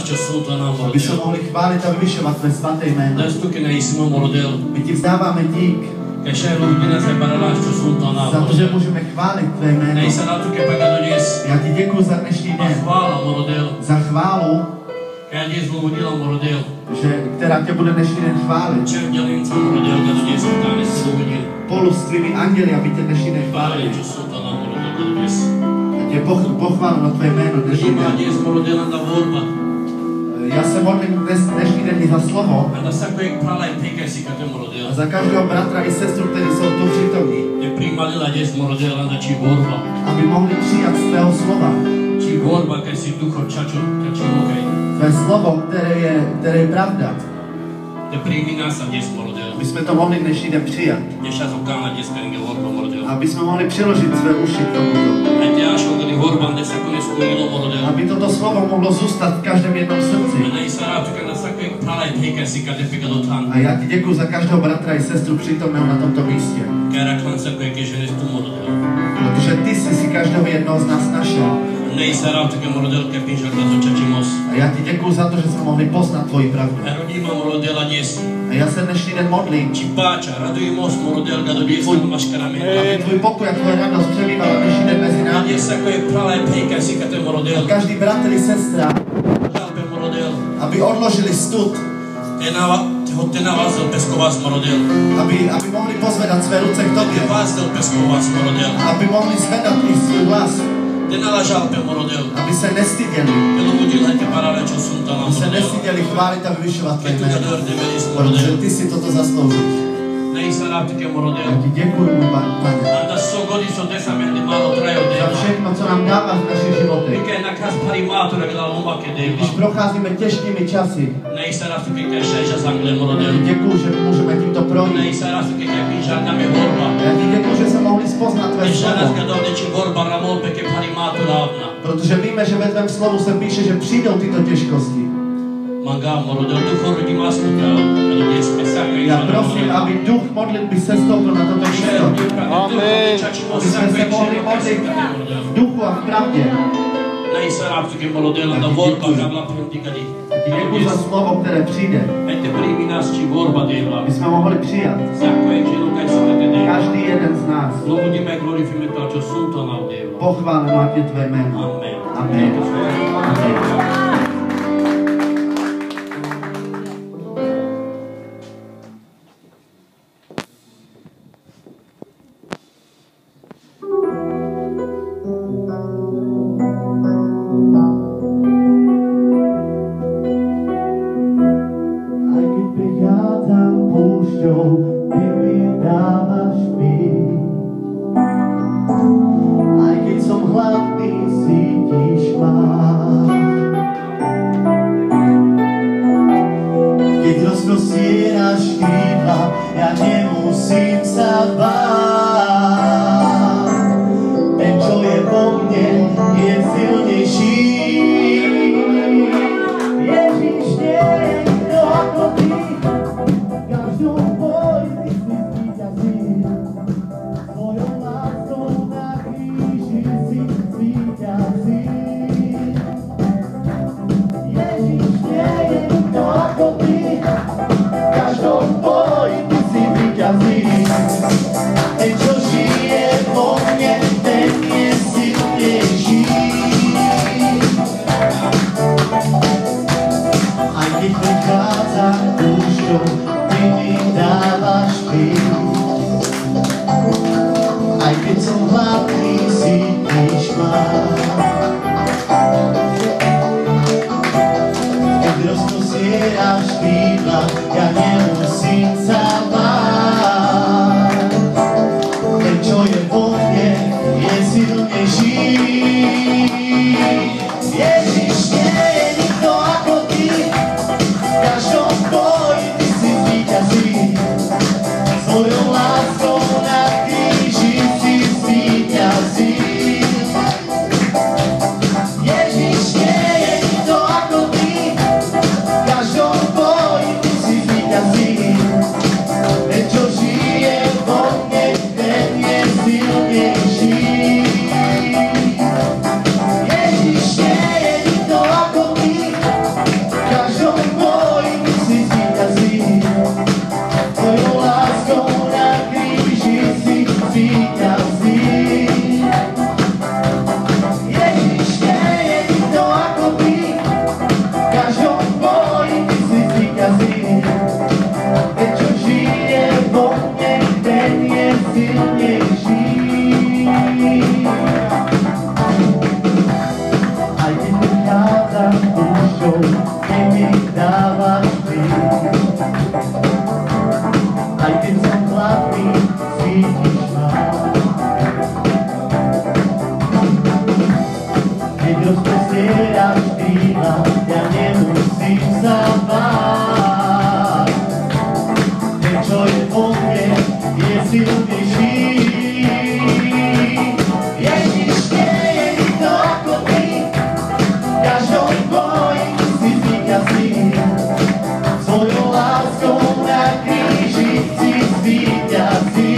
čo sú to nám aby sme mohli chváliť a vyvyšovať tvoje svaté jméno. My ti vzdáváme dík za to, že môžeme chváliť tvoje jméno. Ja ti děkuji za dnešní den, za chválu, která tě bude dnešní den chválit. Spolu s tvými anděli, aby tě dnešní den chválili. Já tě pochválu na tvoje jméno dnešní den. Já se modlím dnešní den i za slovo a za každého bratra i sestru, kteří jsou tu přítomní, aby mohli přijat z tvého slova. Tvé slovo, které je pravda. Aby jsme to mohli dnešní den přijat. Aby jsme mohli přiložit své uši k tomuto. Aby toto slovo mohlo zůstat v každém jednom srdci. A já ti děkuji za každého bratra i sestru přítomného na tomto místě. Protože ty jsi si každého jednoho z nás našel. A já ti děkuji za to, že jsme mohli poznat tvoji pravdu. A já se dnešní den modlím, aby tvůj pokoj a tvoje radost přebývala dnešní den mezi námi. A každý bratr i sestra, aby odložili stud, aby mohli pozvedat své ruce k tobě, aby mohli zvedat i svůj hlas, aby se nestyděli, aby se nestyděli chválit a vyvyšovat tvé jméno, protože ty si toto zasloužíš. Já ti děkuji, můj Pane, za všechno, co nám dáváš v našich životech. Když procházíme těžkými časy, já ti děkuji, že můžeme tímto projít. Já ti děkuji, že jsme mohli spoznat tvé slovo. Protože víme, že ve tvém slovu se píše, že přijdou tyto těžkosti. Já prosím, aby duch modlitby sestoupil na toto místo. Aby jsme se mohli modlit v duchu a v pravdě. Děkuji za slovo, které přijde. My jsme mohli přijat. Každý jeden z nás. Pochváleno ať je tvé jméno. Amen. láskou, keď mi dávaš ty. Aj keď som chladný, cítiš ma. Keď rozprestieraš krídla, ja nemusím sa báť. Ten, čo je vo mne, je silnejší. Ježiš, nie je nikto ako ty, v každom boji si víťazí. Svojou láskou na kríži si víťazí.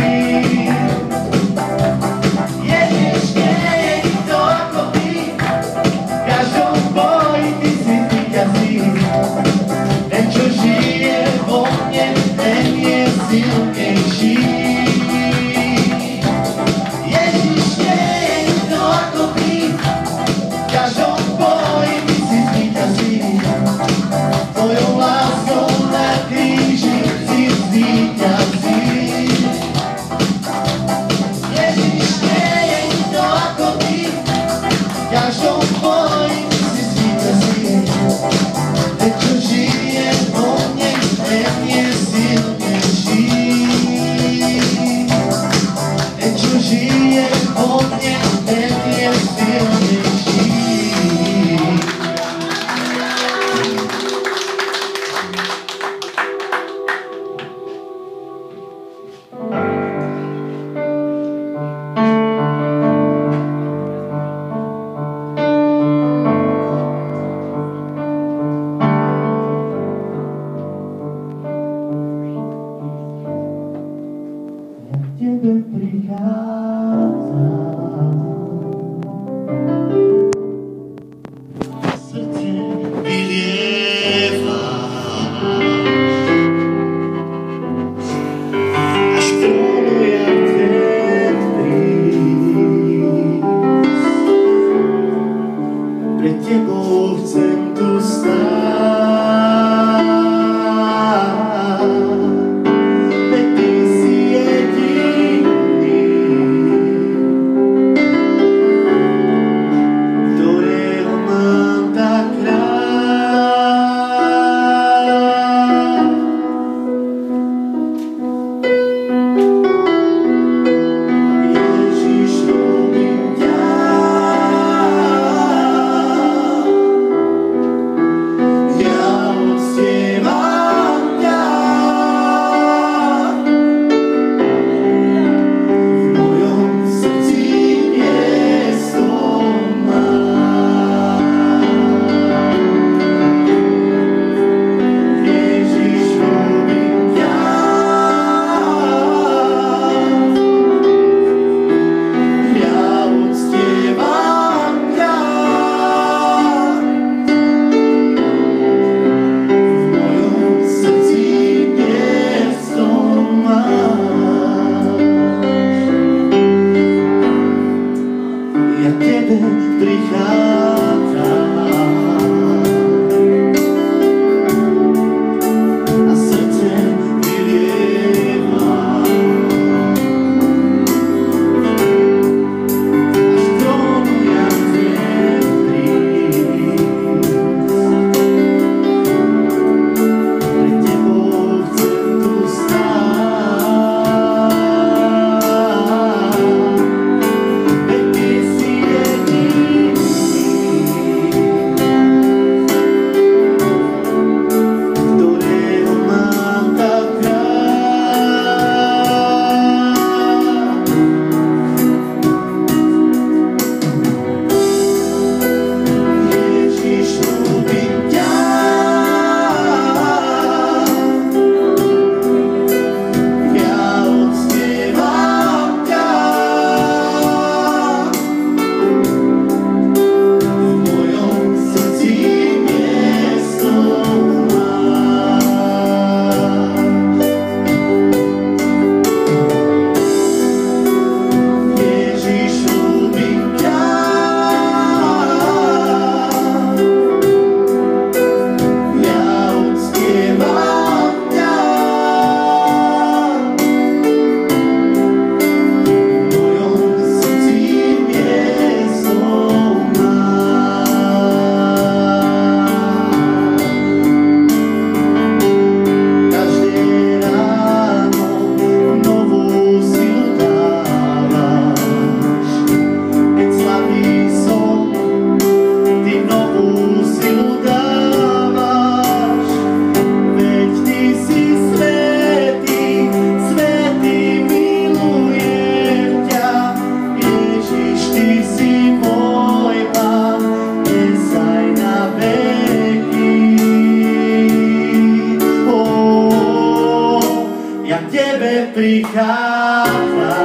prichádza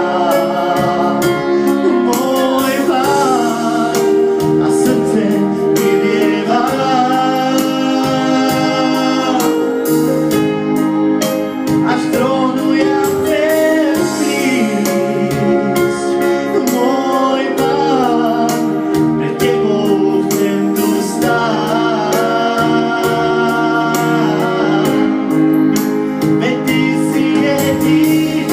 môj Pán a srdce vylieva. Až k trónu ja chcem prísť, môj Pán, pred Tebou chcem tu stáť. Veď Ty si jediný,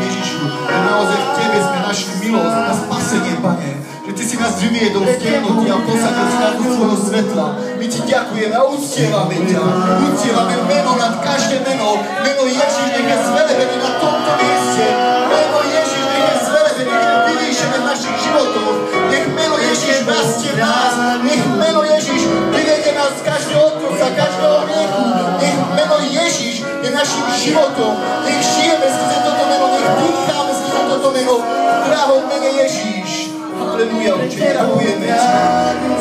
Ježišu, že naozaj v Tebe sme našli milosť a spasenie, Pane. Že Ty si nás vyviedol z temnoty a posadil si nás do svojho svetla. My Ti ďakujeme a uctievame ťa. Uctievame meno nad každé meno. Meno Ježiš, nech je zvelebený na tomto mieste. Meno Ježiš, nech je zvelebený, nech je vyvýšené v našich životoch. Nech meno Ježiš rastie v nás. Nech meno Ježiš vyvedie nás z každého otrostva, každého hriechu. Nech meno Ježiš je našim životom. Nech žijeme skrze toto meno, nech dýcháme skrze toto meno. V pravom mene Ježiš. Halelúja, Oče, ďakujeme Ti.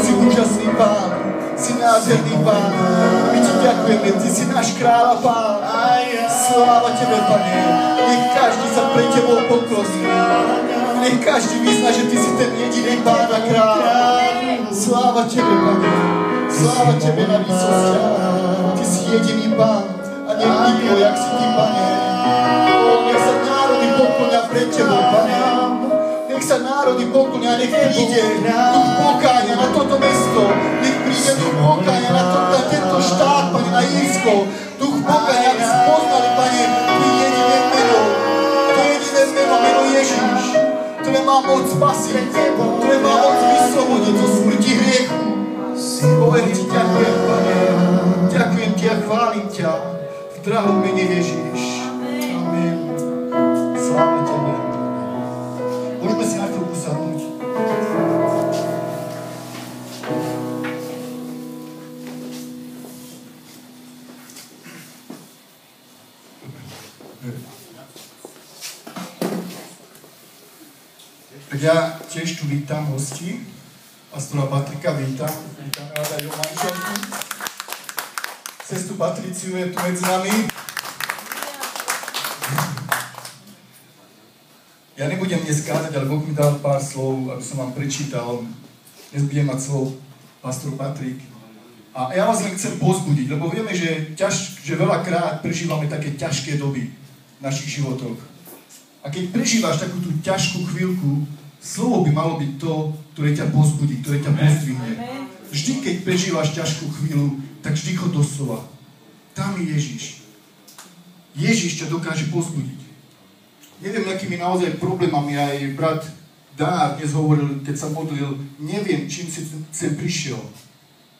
Si úžasný Pán, si nádherný Pán. My Ti ďakujeme, Ty si náš kráľ a Pán. Sláva Tebe, Pane. Nech každý sa pre Tebou poklosí. Nech každý vyzná, že Ty si ten jediný Pán a kráľ. Sláva Tebe, Pane. Sláva Tebe na výsostiach. Ty si jediný Pán a nech nikto, jak si Ty, Pane. Nech sa národy poklonia pred Tebou, Pane. Nech sa národy poklonia, nech príde duch pokáňa na toto mesto. Nech príde duch pokáňa na tento štát, Pane, na Írsko. Duch pokáňa, aby spoznali, Pane, Ty jediné meno. To jediné meno, meno Ježiš. Ktoré má moc spasiť, ktoré má moc vyslobodiť zo smrti hriechu. Poviem Ti, ďakujem, Pane. Ďakujem Ti a chválim ťa v drahom mene Ježiš. Amen. Sláva Tebe. Môžeme si na chvíľku sadnúť. Tak ja tiež tu vítam hostí. Pastora Patrika vítam. Vítam ráda jeho manželku. Cestu Patriciu je tu medzi nami. Ja nebudem dnes kázať, ale Boh mi dal pár slov, aby som vám prečítal. Dnes budem mať slov pastor Patrik. A ja vás len chcem pozbudiť, lebo vieme, že veľakrát prežívame také ťažké doby v našich životoch. A keď prežívaš takú tú ťažkú chvíľku, slovo by malo byť to, ktoré ťa pozbudí, ktoré ťa pozdvihne. Vždy, keď prežívaš ťažkú chvíľu, tak vždy chod do slova. Tam je Ježiš. Ježiš ťa dokáže pozbudiť. Neviem, akými naozaj problémami aj brat Dár dnes hovoril, keď sa modlil, neviem, čím si sem prišiel,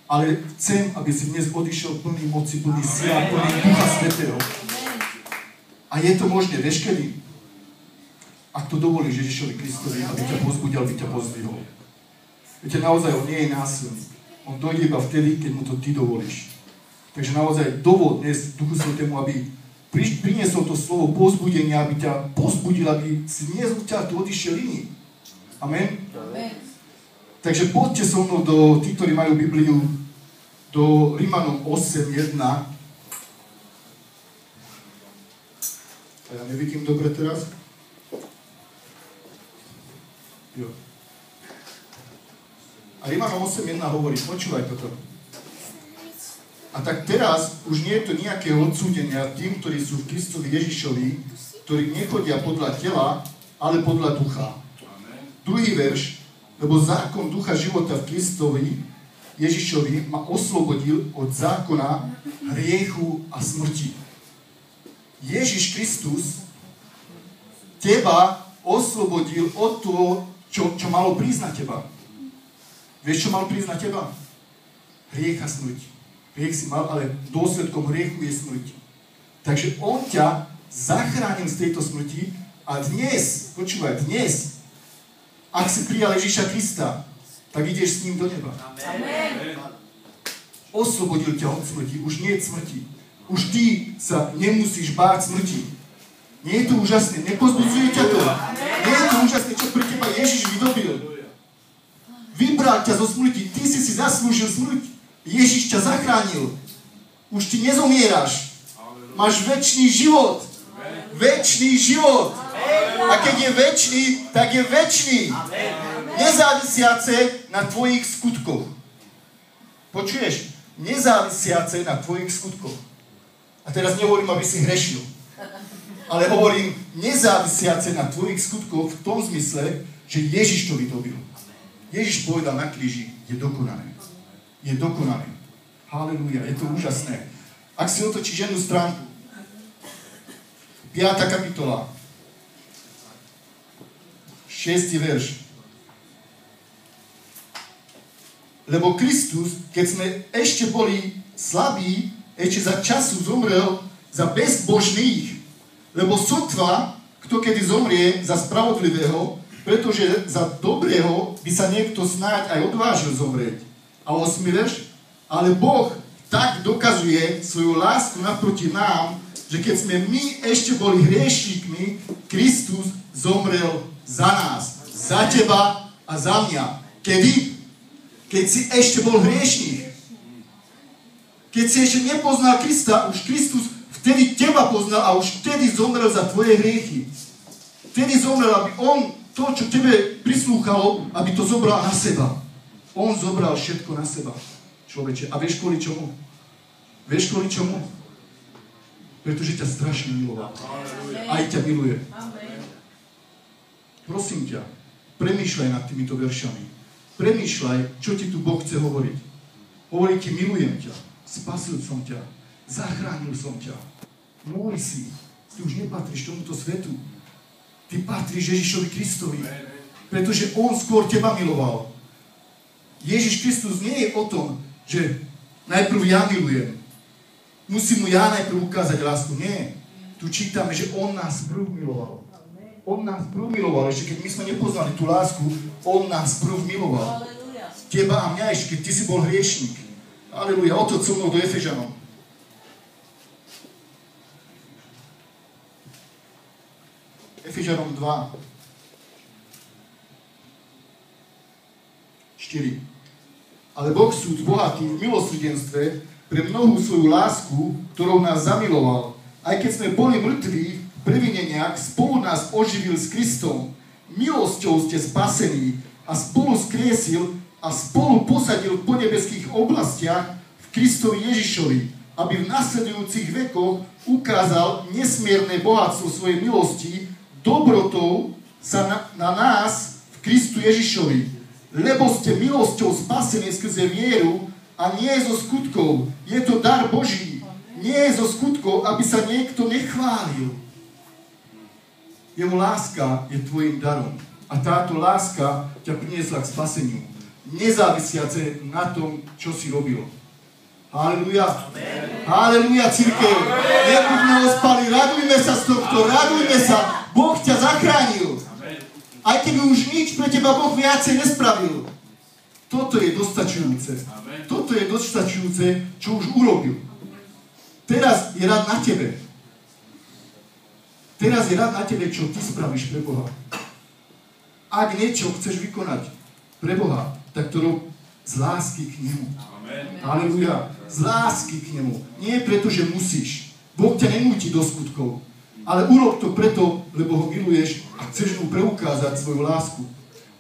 ale chcem, aby si dnes odišiel plný moci, plný sila, plný Ducha Svätého. A je to možné, vieš kedy? Ak to dovolíš Ježišovi Kristovi, aby ťa pozbudil, aby ťa pozdvihol. Viete, naozaj on nie je násilný. On dojde iba vtedy, keď mu to ty dovolíš. Takže naozaj dovol dnes Duchu Svätému, aby priniesol to slovo pozbudenia, aby ťa pozbudil, aby si dnes ťa tu odišiel iný. Amen? Amen. Takže poďte so mnou do, tí, ktorí majú Bibliu, do Rimanom 8.1. A ja nevidím dobre teraz. Jo. A Rimanom 8.1 hovorí, počúvaj toto. A tak teraz už nie je to nejaké odsúdenia tým, ktorí sú v Kristovi Ježišovi, ktorí nechodia podľa tela, ale podľa ducha. Druhý verš, lebo zákon ducha života v Kristovi Ježišovi ma oslobodil od zákona hriechu a smrti. Ježiš Kristus teba oslobodil od toho, čo malo prísť na teba. Vieš, čo malo prísť na teba? Hriech a smrť. Hriech si mal, ale dôsledkom hriechu je smrť. Takže on ťa zachránil z tejto smrti a dnes, počúvaj, dnes, ak si prijal Ježiša Krista, tak ideš s ním do neba. Amen. Oslobodil ťa od smrti, už nie je smrti. Už ty sa nemusíš báť smrti. Nie je to úžasné, nepozbudzuje ťa to. Nie je to úžasné, čo pre teba Ježiš vydobil. Vybral ťa zo smrti, ty si zaslúžil smrť. Ježiš ťa zachránil. Už ty nezomieraš. Máš večný život. Večný život. A keď je večný, tak je večný. Nezávisiace na tvojich skutkoch. Počuješ? Nezávisiace na tvojich skutkoch. A teraz nehovorím, aby si hrešil. Ale hovorím, nezávisiace na tvojich skutkoch v tom zmysle, že Ježiš to vydobil. Ježiš povedal na kríži, je dokonané. Je dokonaný. Halelúja, je to úžasné. Ak si otočíš jednu stránku, 5. kapitola, 6. verš. Lebo Kristus, keď sme ešte boli slabí, ešte za času zomrel za bezbožných, lebo sotva, kto kedy zomrie za spravodlivého, pretože za dobrého by sa niekto snáď aj odvážil zomrieť. A 8. verš. Ale Boh tak dokazuje svoju lásku naproti nám, že keď sme my ešte boli hriešníkmi, Kristus zomrel za nás, za teba a za mňa. Kedy? Keď si ešte bol hriešník. Keď si ešte nepoznal Krista, už Kristus vtedy teba poznal a už vtedy zomrel za tvoje hriechy. Vtedy zomrel, aby on to, čo tebe prislúchalo, aby to zobral na seba. On zobral všetko na seba, človeče. A vieš kvôli čomu? Vieš kvôli čomu? Pretože ťa strašne miloval. Aj ťa miluje. Prosím ťa, premýšľaj nad týmito veršami. Premýšľaj, čo ti tu Boh chce hovoriť. Hovorí ti, milujem ťa, spasil som ťa, zachránil som ťa. Môj si, ty už nepatríš tomuto svetu. Ty patríš Ježišovi Kristovi, pretože on skôr teba miloval. Ježiš Kristus nie je o tom, že najprv ja milujem. Musím mu ja najprv ukázať lásku. Nie. Tu čítame, že on nás prv miloval. On nás prv miloval. Ešte keď my sme nepoznali tú lásku, on nás prv miloval. Teba a mňa ešte, keď ty si bol hriešnik. Aleluja. Otoď so mnou do Efežanom. Efežanom 2. 4. Ale Boh súd bohatý v milosrdenstve pre mnohú svoju lásku, ktorou nás zamiloval. Aj keď sme boli mŕtvi v previneniach, spolu nás oživil s Kristom. Milosťou ste spasení a spolu skriesil a spolu posadil v podnebeských oblastiach v Kristovi Ježišovi, aby v nasledujúcich vekoch ukázal nesmierne bohatstvo svojej milosti, dobrotou sa na nás v Kristu Ježišovi. Lebo ste milosťou spasení skrze vieru a nie zo skutkov. Je to dar Boží. Nie zo skutkov, aby sa niekto nechválil. Jeho láska je tvojim darom. A táto láska ťa priniesla k spaseniu. Nezávisiace na tom, čo si robil. Halleluja. Halleluja, cirkev. Nebuďme ospali, radujme sa z tohto, radujme sa. Boh ťa zachránil. Aj keby už nič pre teba Boh viacej nespravil. Toto je dostačujúce. Toto je dostačujúce, čo už urobil. Teraz je rád na tebe. Teraz je rád na tebe, čo ty spravíš pre Boha. Ak niečo chceš vykonať pre Boha, tak to rob z lásky k nemu. Halleluja. Z lásky k nemu. Nie preto, že musíš. Boh ťa nenúti do skutkov. Ale urob to preto, lebo ho miluješ a chceš mu preukázať svoju lásku.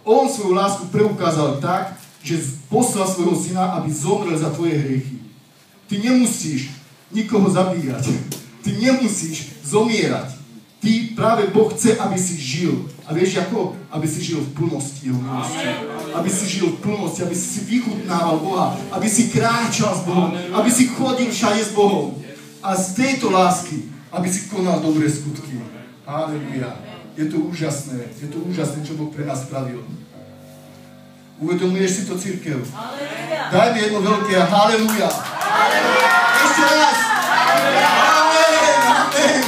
On svoju lásku preukázal tak, že poslal svojho syna, aby zomrel za tvoje hriechy. Ty nemusíš nikoho zabíjať. Ty nemusíš zomierať. Ty práve Boh chce, aby si žil. A vieš ako? Aby si žil v plnosti jeho milosti. Aby si žil v plnosti, aby si vychutnával Boha. Aby si kráčal s Bohom. Aby si chodil všade s Bohom. A z tejto lásky, aby si konal dobré skutky. Halleluja. Je to úžasné. Je to úžasné, čo Boh pre nás spravil. Uvedomuješ si to, cirkev? Dajme jedno veľké halleluja. Ešte raz. Amen.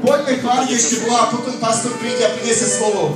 Poďme chváliť ešte Boha a potom pastor príde a priniesie slovo.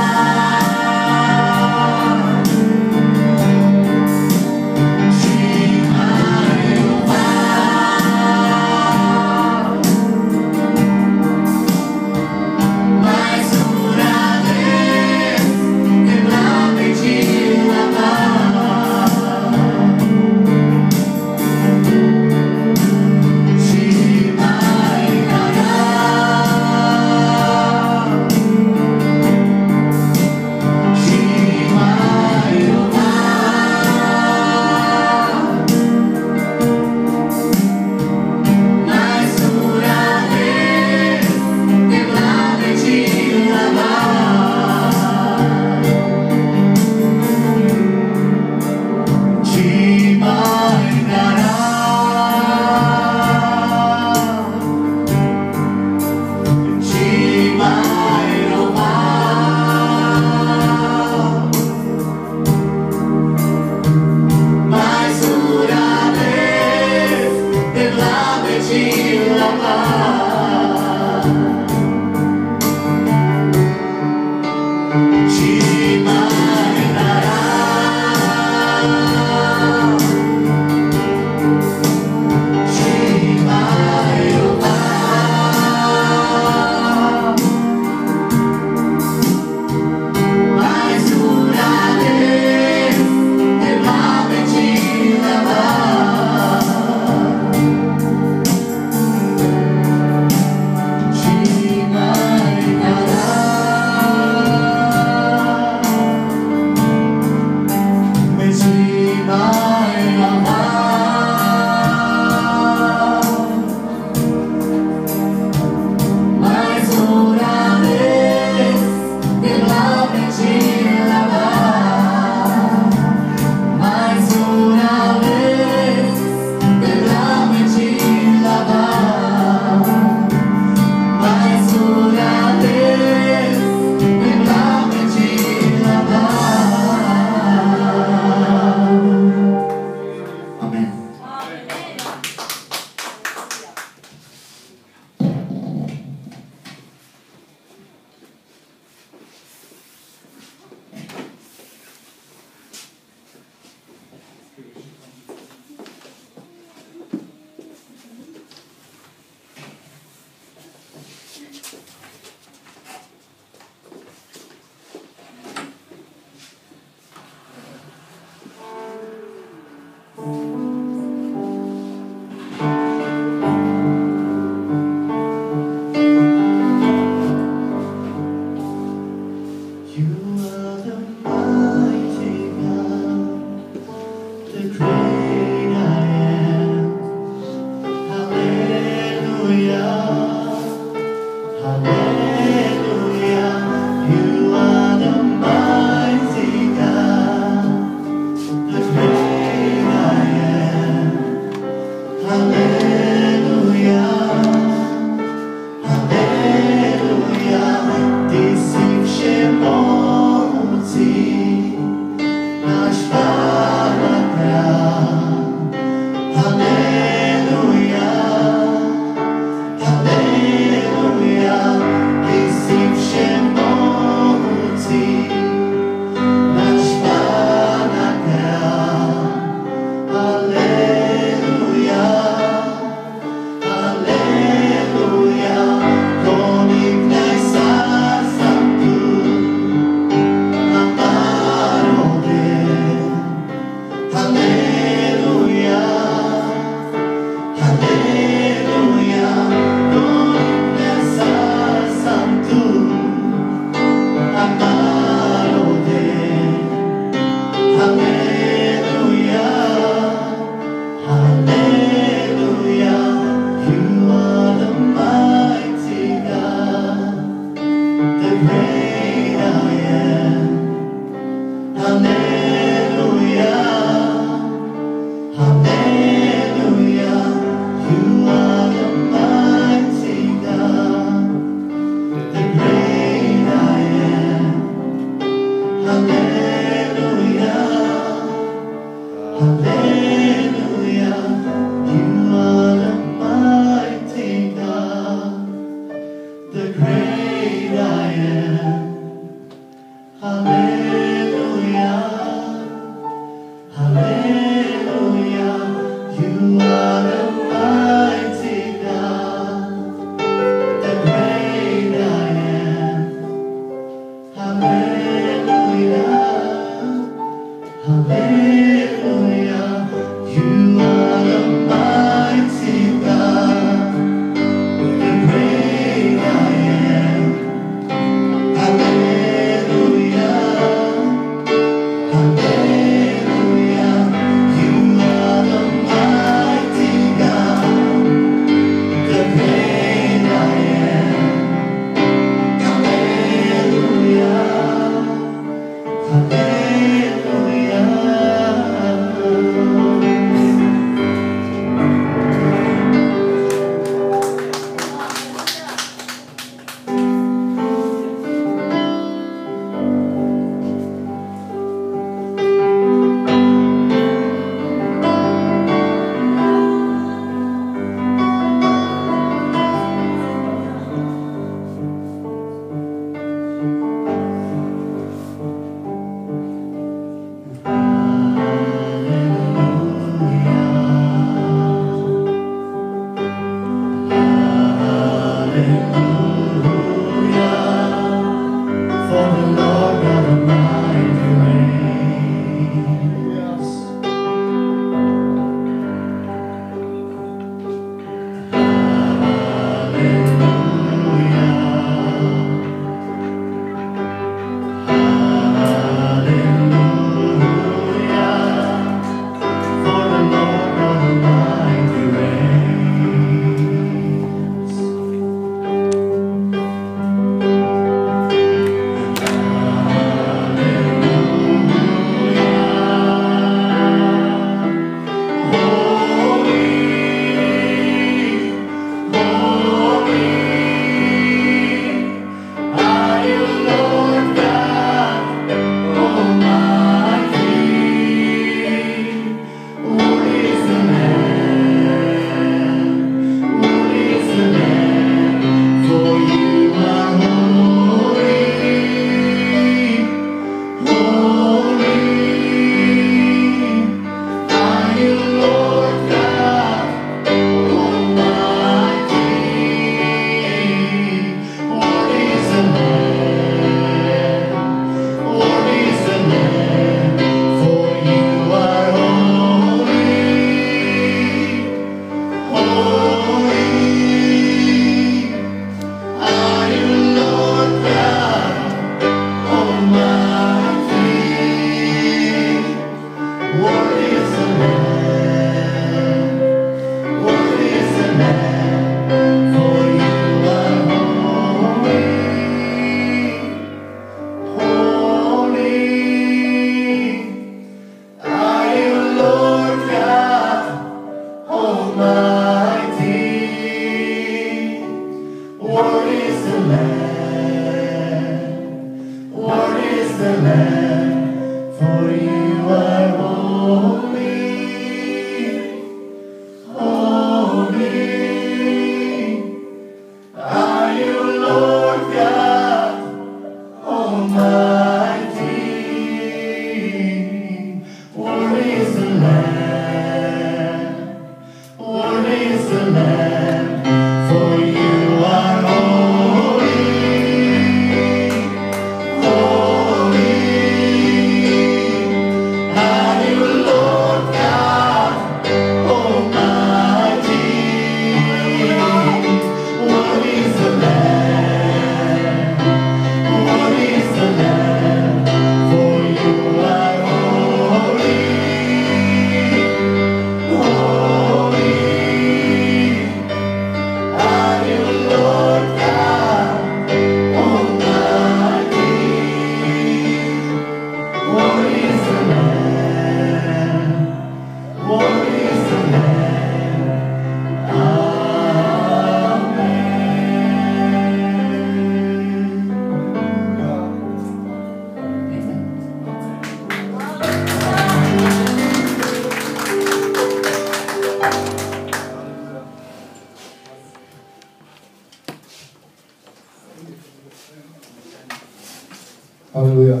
Halleluja.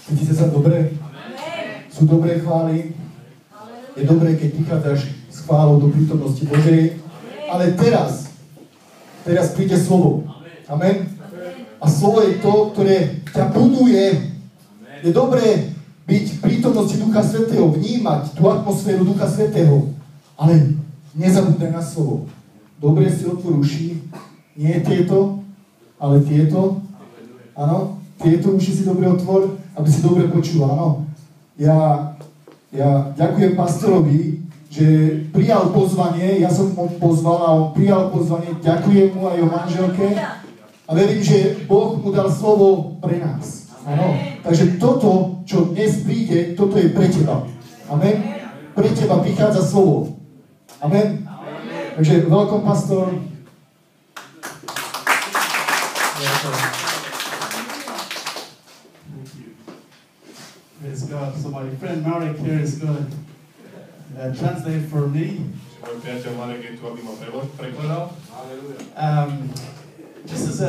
Cítite sa dobre? Sú dobré chvály? Je dobré, keď prichádzaš s chválou do prítomnosti Božej, ale teraz príde slovo. Amen. A slovo je to, ktoré ťa buduje. Je dobré byť v prítomnosti Ducha Svätého, vnímať tú atmosféru Ducha Svätého, ale nezabúdaj na slovo. Dobre si otvor uši, nie tieto, ale tieto. Áno, tieto uši si dobre otvor, aby si dobre počul, áno. Ja ďakujem pastorovi, že prijal pozvanie, ja som ho pozval a on prijal pozvanie, ďakujem mu aj o manželke a verím, že Boh mu dal slovo pre nás. Áno, takže toto, čo dnes príde, toto je pre teba. Amen. Pre teba prichádza slovo. Amen. Takže welcome, pastor. Praise God. So my friend Marek here is going to translate for me. This is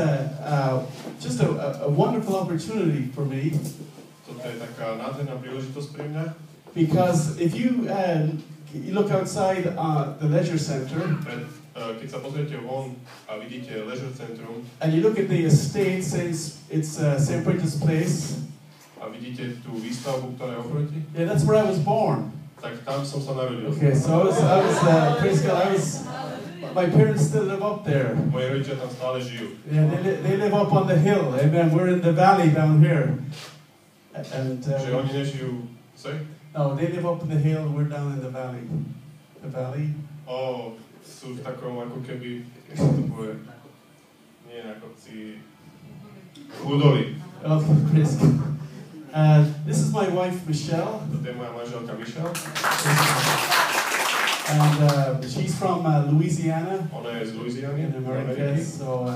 just a wonderful opportunity for me. Because if you look outside the leisure center, keď sa pozriete von a vidíte leisure centrum, and you look at the estate, since it's St. Bridget's Place, a vidíte tú výstavbu, ktorá je oproti, yeah, that's where I was born. Tak tam som sa narodil. Okay, so praise God, my parents still live up there. Moji rodičia tam stále žijú. Yeah, they live up on the hill. Amen. We're in the valley down here. And že oni nežijú, sorry? No, they live up in the hill. We're down in the valley. The valley. Oh, sú v takom ako keby, jak sa to povie, nie na kopci, údolí. Okay, praise God. This is my wife Michelle. Toto je moja manželka Michelle. And she's from Louisiana. Ona je z Louisiany, in America. So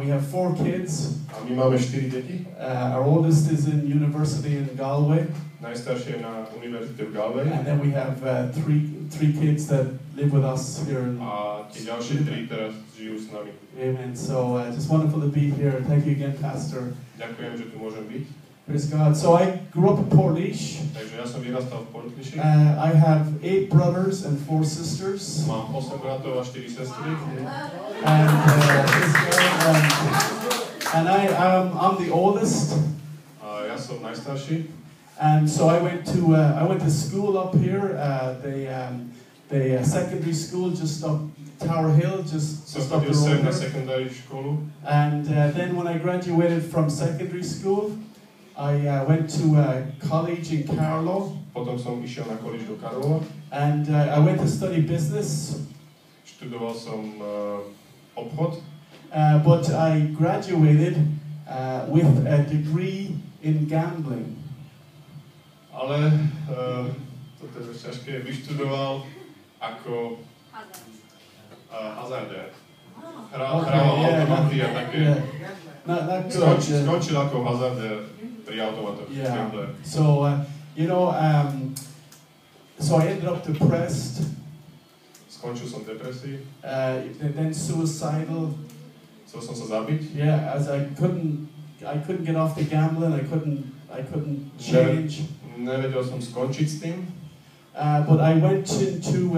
we have 4 kids. A my máme 4 deti. Our oldest is in university in Galway. Najstaršie je na univerzite v Galway. And then we have three kids that live with us here. A tie ďalšie 3 teraz žijú s nami. Amen. So just wonderful to be here. Thank you again, Pastor. Ďakujem, že tu môžem byť. Praise God. So I grew up in Portlaoise. Takže ja som vyrastal v Portlaoise. I have 8 brothers and 4 sisters. Mám 8 bratov a 4 sestry. And I'm the oldest. A ja som najstarší. And so I went to school up here. The secondary school just up Tower Hill, just up the road. Na secondary školu. And then when I graduated from secondary school, I went to college in Carlow. Potom som išiel na college do Karlova. And I went to study business. Študoval som obchod. But I graduated with a degree in gambling. Ale toto je ťažké. Vyštudoval ako hazardér. Hral automaty a také. Skončil ako hazardér pri automatoch. Gambler. So, so I ended up depressed. Skončil som depresii. Then suicidal. Chcel som sa zabiť. Yeah, as I couldn't get off the gambling. I couldn't change. Nevedel som skončiť s tým. But I went into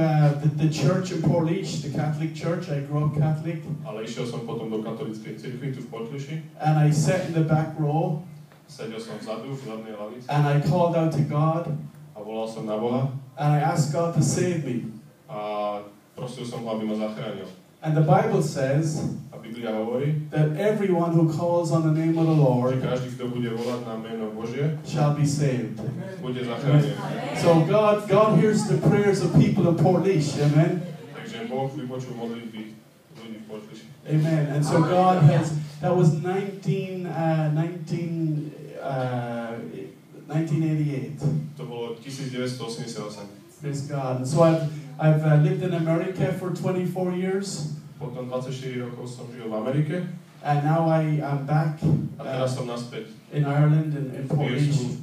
the church in Portlaoise, the Catholic church. I grew up Catholic. Ale išiel som potom do katolíckej cirkvi tu v Portlaoise. And I sat in the back row. Sedel som vzadu v zadnej lavici. And I called out to God. A volal som na Boha. And I asked God to save me. A prosil som ho, aby ma zachránil. And the Bible says a Biblia hovorí, that everyone who calls on the name of the Lord že každý, kto bude volať na meno Božie, shall be saved. Bude zachránený. So God hears the prayers of people in Portlaoise. Amen. Takže Boh vypočul modlitby ľudí v Portlaoise. Amen. And so God has, that was 1988. To bolo 1988. Praise God. And so I've lived in America for 24 years. Potom 24 rokov som žil v Amerike. And now I am back som naspäť in Ireland and in Portlaoise,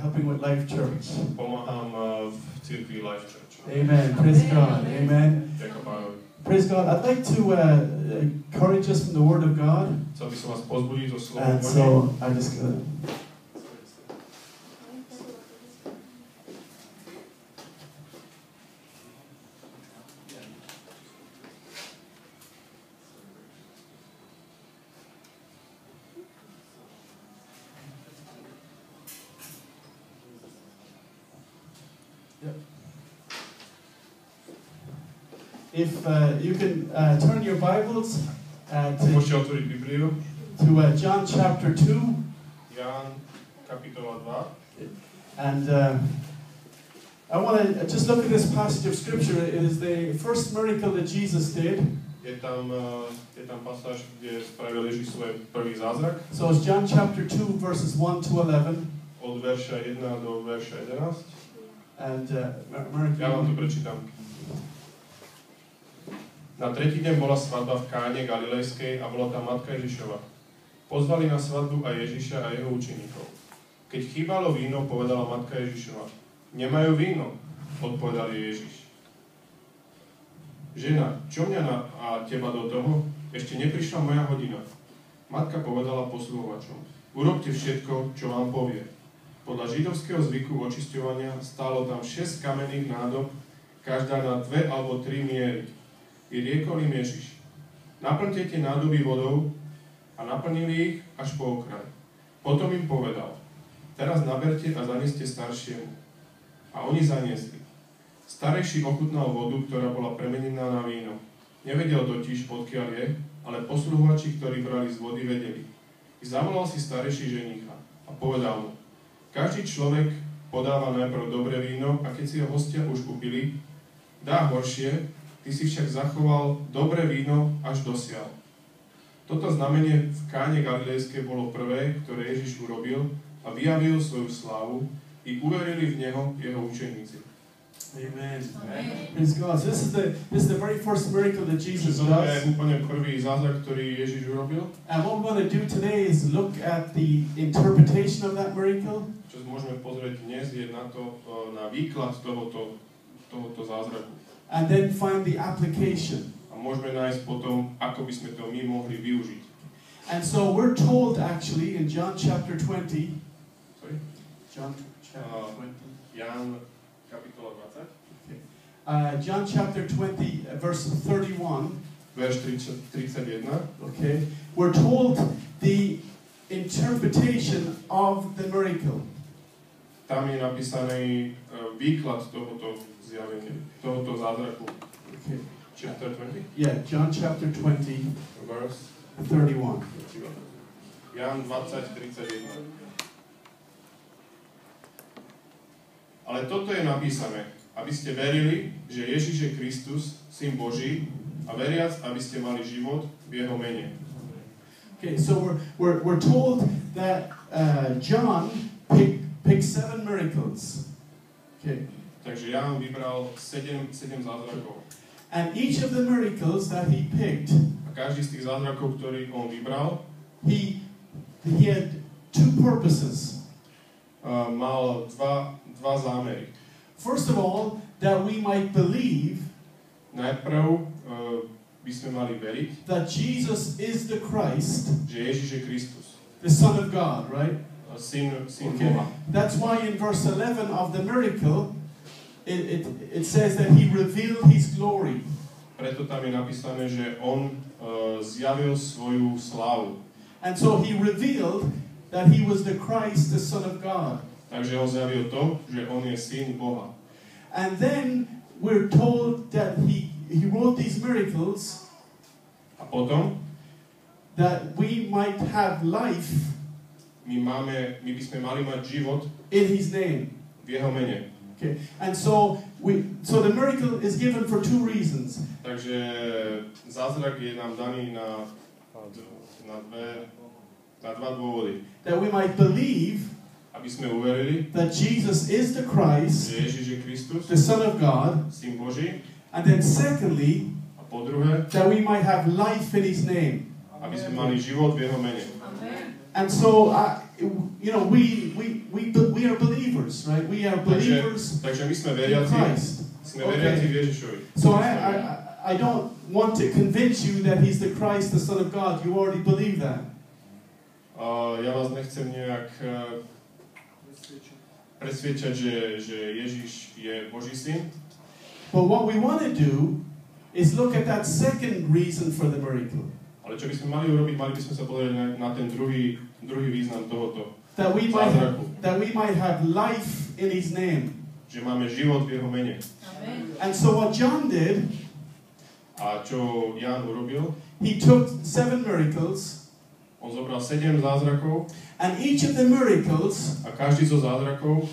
helping with Life Church. Pomáham v cirkvi Life Church. Amen. Praise God. Amen. Ďakujem Pánovi. Praise God. I'd like to encourage us from the Word of God. Chcel by som vás pozbudiť zo slova And so I just If you can turn your Bibles to John chapter 2. Ján kapitola 2. And I want to just look at this passage of Scripture. It is the first miracle that Jesus did. Je tam pasáž, kde spravil Ježiš svoj prvý zázrak. So it's John chapter 2 verses 1 to 11. Od verša 1 do verša 11. And ja vám to prečítam. Na tretí deň bola svadba v Káne Galilejskej a bola tam matka Ježišova. Pozvali na svadbu aj Ježiša a jeho učeníkov. Keď chýbalo víno, povedala matka Ježišova. Nemajú víno, odpovedal Ježiš. Žena, čo mňa a teba do toho? Ešte neprišla moja hodina. Matka povedala posluhovačom. Urobte všetko, čo vám povie. Podľa židovského zvyku očisťovania stálo tam 6 kamenných nádob, každá na 2 alebo 3 miery. I riekol im Ježiš. Naplňte tie nádoby vodou a naplnili ich až po okraj. Potom im povedal. Teraz naberte a zaneste staršiemu. A oni zaniesli. Starejší ochutnal vodu, ktorá bola premenená na víno. Nevedel totiž, odkiaľ je, ale posluhovači, ktorí brali z vody, vedeli. I zavolal si starejší ženicha a povedal mu. Každý človek podáva najprv dobré víno a keď si ho hostia už upili, dá horšie. Ty si však zachoval dobré víno až dosiaľ. Toto znamenie v Káne Galilejskej bolo prvé, ktoré Ježiš urobil a vyjavil svoju slávu i uverili v neho jeho učeníci. Amen. Praise God. So this is the very first miracle that Jesus does. To je úplne prvý zázrak, ktorý Ježiš urobil. And what we want to do today is look at the interpretation of that miracle. Čo môžeme pozrieť dnes je na výklad tohoto zázraku. And then find the application. A môžeme nájsť potom, ako by sme to my mohli využiť. And so we're told actually in John chapter 20. Sorry? John chapter 20. Ján kapitola 20. Okay. John chapter 20 verse 31. Verš 31. Okay. We're told the interpretation of the miracle. Tam je napísaný výklad tohoto zjavenia, tohoto zázraku. Okay. Chapter 20? Yeah, John chapter 20, verse 31. Ján 20:31. Ale toto je napísané, aby ste verili, že Ježiš je Kristus, Syn Boží, a veriac, aby ste mali život v jeho mene. Okay, so we're told that John picked 7 miracles. Okay. Takže Ján vybral 7 zázrakov. And each of the miracles that he picked, A každý z tých zázrakov, ktorý on vybral, he had 2 purposes. Mal dva zámery. First of all, that we might believe Najprv by sme mali veriť, that Jesus is the Christ, že Ježiš je Kristus, the Son of God, right? Syn Okay. Boha. That's why in verse 11 of the miracle, it says that he revealed his glory. Preto tam je napísané, že on zjavil svoju slávu. And so he revealed that he was the Christ, the Son of God. Takže on zjavil to, že on je Syn Boha. And then we're told that he wrote these miracles A potom that we might have life my by sme mali mať život in his name. v jeho mene. Okay. And so the miracle is given for 2 reasons. Takže zázrak je nám daný na dva dôvody. That we might believe Aby sme uverili, that Jesus is the Christ, že Ježiš je Kristus, the Son of God, Syn Boží. and then secondly, A po druhé, that we might have life in his name. aby sme mali život v jeho mene. And so, we are believers, right? We are believers Takže my sme in veriaci, Christ. sme veriaci v Ježišovi. So I don't want to convince you that he's the Christ, the Son of God. You already believe that. Ja vás nechcem nejak presviečať, že Ježiš je Boží syn. But what we want to do is look at that second reason for the miracle. Ale čo by sme mali urobiť, mali by sme sa pozrieť na ten druhý význam tohoto That we zázraku. might have life in his name. Že máme život v jeho mene. And so what John did, A čo Ján urobil, he took 7 miracles, on zobral 7 zázrakov and each of the miracles a každý zo zázrakov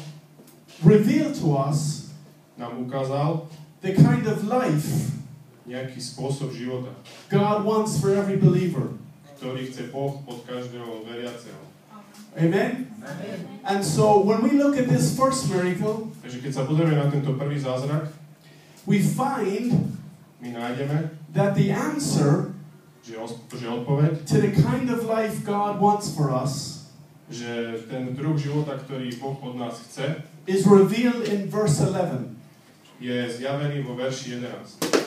revealed to us nám ukázal the kind of life nejaký spôsob života, God wants for every believer. ktorý chce Boh od každého veriaceho. Amen? And so when we look at this first miracle, Takže keď sa pozrieme na tento prvý zázrak, we find my nájdeme, that the answer že odpoveď, to the kind of life God wants for us že ten druh života, ktorý Boh od nás chce, is revealed in verse 11. je zjavený vo verši 11.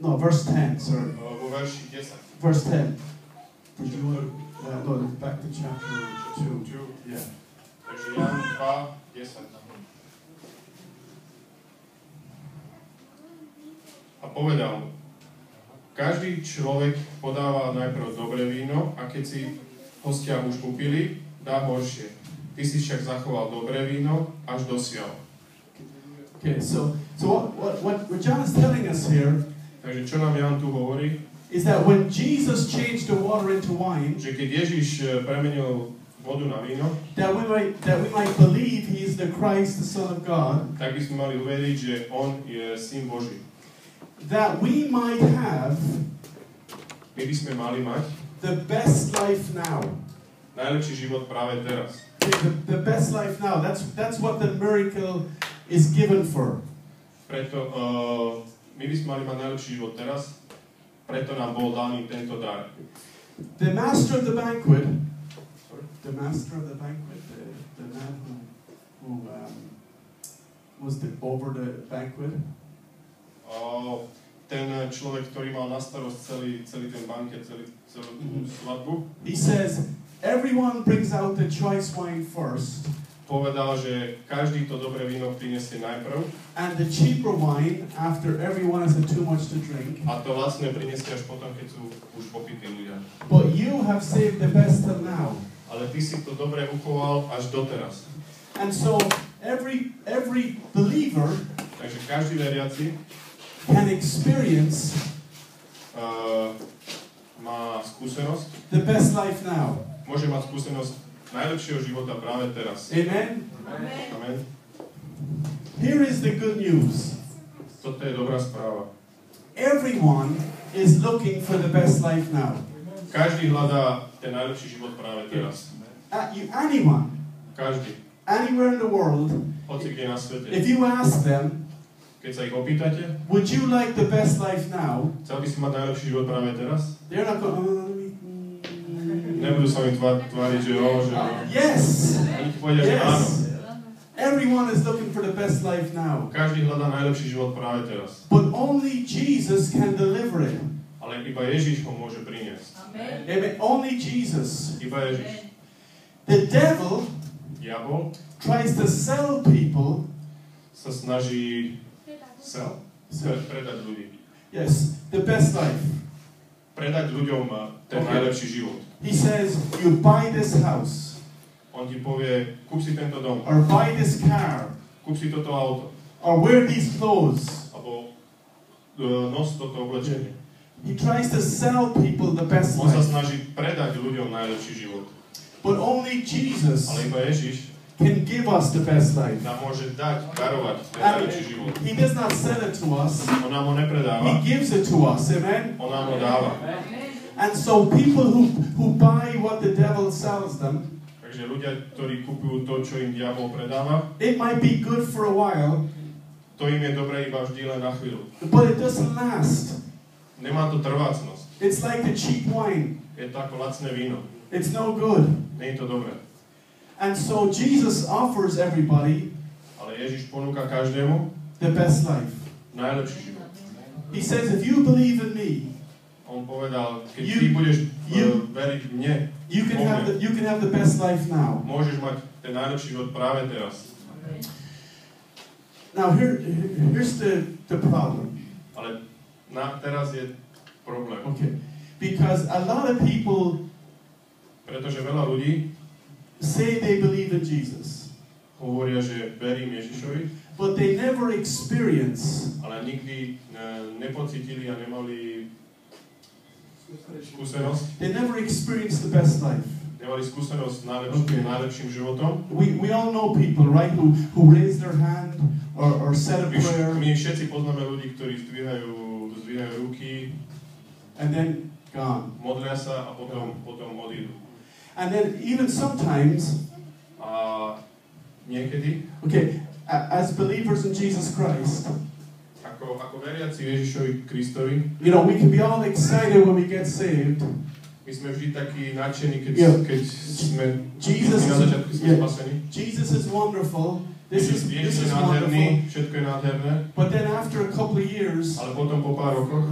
Verse 10, sorry. Vo verši 10. Verse 10. Did you want to, back to chapter 2. Yeah. Takže Ján 2, 10. A povedal mu, každý človek podáva najprv dobré víno a keď si hostia už upili, dá horšie. Ty si však zachoval dobré víno až dosiaľ. Okay, so what John is telling us here Takže čo nám Ján tu hovorí, is that when Jesus changed the water into wine, že keď Ježiš premenil vodu na víno, that we might believe he is the Christ, the Son of God, tak by sme mali uveriť, že on je Syn Boží. that we might have My by sme mali mať the best life now. najlepší život práve teraz. The best life now. That's what the miracle is given for. Preto my by sme mali mať najlepší život teraz, preto nám bol daný tento dar. The master of the banquet, the man who was over the banquet, Ten človek, ktorý mal na starosť celý ten banket, celú tú svadbu, he says, everyone brings out the choice wine first, povedal, že každý to dobré víno prinesie najprv and the cheaper wine after everyone has had too much to drink. a to vlastne prinesie až potom, keď sú už popití ľudia. But you have saved the best till now. Ale ty si to dobre uchoval až doteraz. And so every believer Takže každý veriaci can experience má skúsenosť. The best life now. Môže mať skúsenosť najlepšieho života práve teraz. Amen? Amen. Here is the good news. Toto je dobrá správa. Everyone is looking for the best life now. Každý hľadá ten najlepší život práve teraz. Anyone. Každý. Anywhere in the world. Hoci kde na svete. If you ask them, keď sa ich opýtate, would you like the best life now? Chcel by si mať najlepší život práve teraz? They're not going, Nebudú sa mi tváriť, že jo, že yes. Oni ti povedia, že áno. Everyone is looking for the best life now. Každý hľadá najlepší život práve teraz. But only Jesus can deliver it. Ale iba Ježiš ho môže priniesť. Amen. Only Jesus. Iba Ježiš. The devil Diabol tries to sell people. Sa snaží predať ľudí. Yes, the best life. Predať ľuďom ten najlepší život. He says, you buy this house. On ti povie, kúp si tento dom. Or buy this car. Kúp si toto auto. Or wear these clothes. Alebo nos toto oblečenie. He tries to sell people the best On sa life. snaží predať ľuďom najlepší život. But only Jesus Ale iba Ježiš can give us the best life. nám môže dať, darovať ten And najlepší život. he does not sell it to us. On nám ho nepredáva. He gives it to us. Amen? On nám ho dáva. And so people who buy what the devil sells them, Takže ľudia, ktorí kupujú to, čo im diabol predáva, it might be good for a while, to im je dobré iba vždy len na chvíľu. but it doesn't last. Nemá to trvácnosť. It's like the cheap wine. Je to ako lacné víno. It's no good. Nie je to dobré. And so Jesus offers everybody Ale Ježiš ponúka každému the best life. najlepší život. He says, if you believe in me, On povedal, keď ty budeš veriť mne, you can have the best life now. môžeš mať ten najlepší život práve teraz. Now here's the problem. Ale teraz je problém. Okay. Because a lot of people Pretože veľa ľudí say they believe in Jesus, hovoria, že verím Ježišovi, but they never experience ale nikdy nepocítili a nemali skúsenosť. they never experience the best life. Nemali skúsenosť s najlepším životom. We all know people, right, who raise their hand or said a prayer My všetci poznáme ľudí, ktorí zdvíhajú ruky, and then gone. modlia sa a potom odídu. And then even sometimes, A niekedy, okay, as believers in Jesus Christ, ako veriaci Ježišovi Kristovi, you know, we can be all excited when we get saved. my sme vždy takí nadšení, keď sme na začiatku spasení. Jesus is wonderful. This is Ježiš je wonderful. nádherný, všetko je nádherné, But then after a couple of years, ale potom po pár rokoch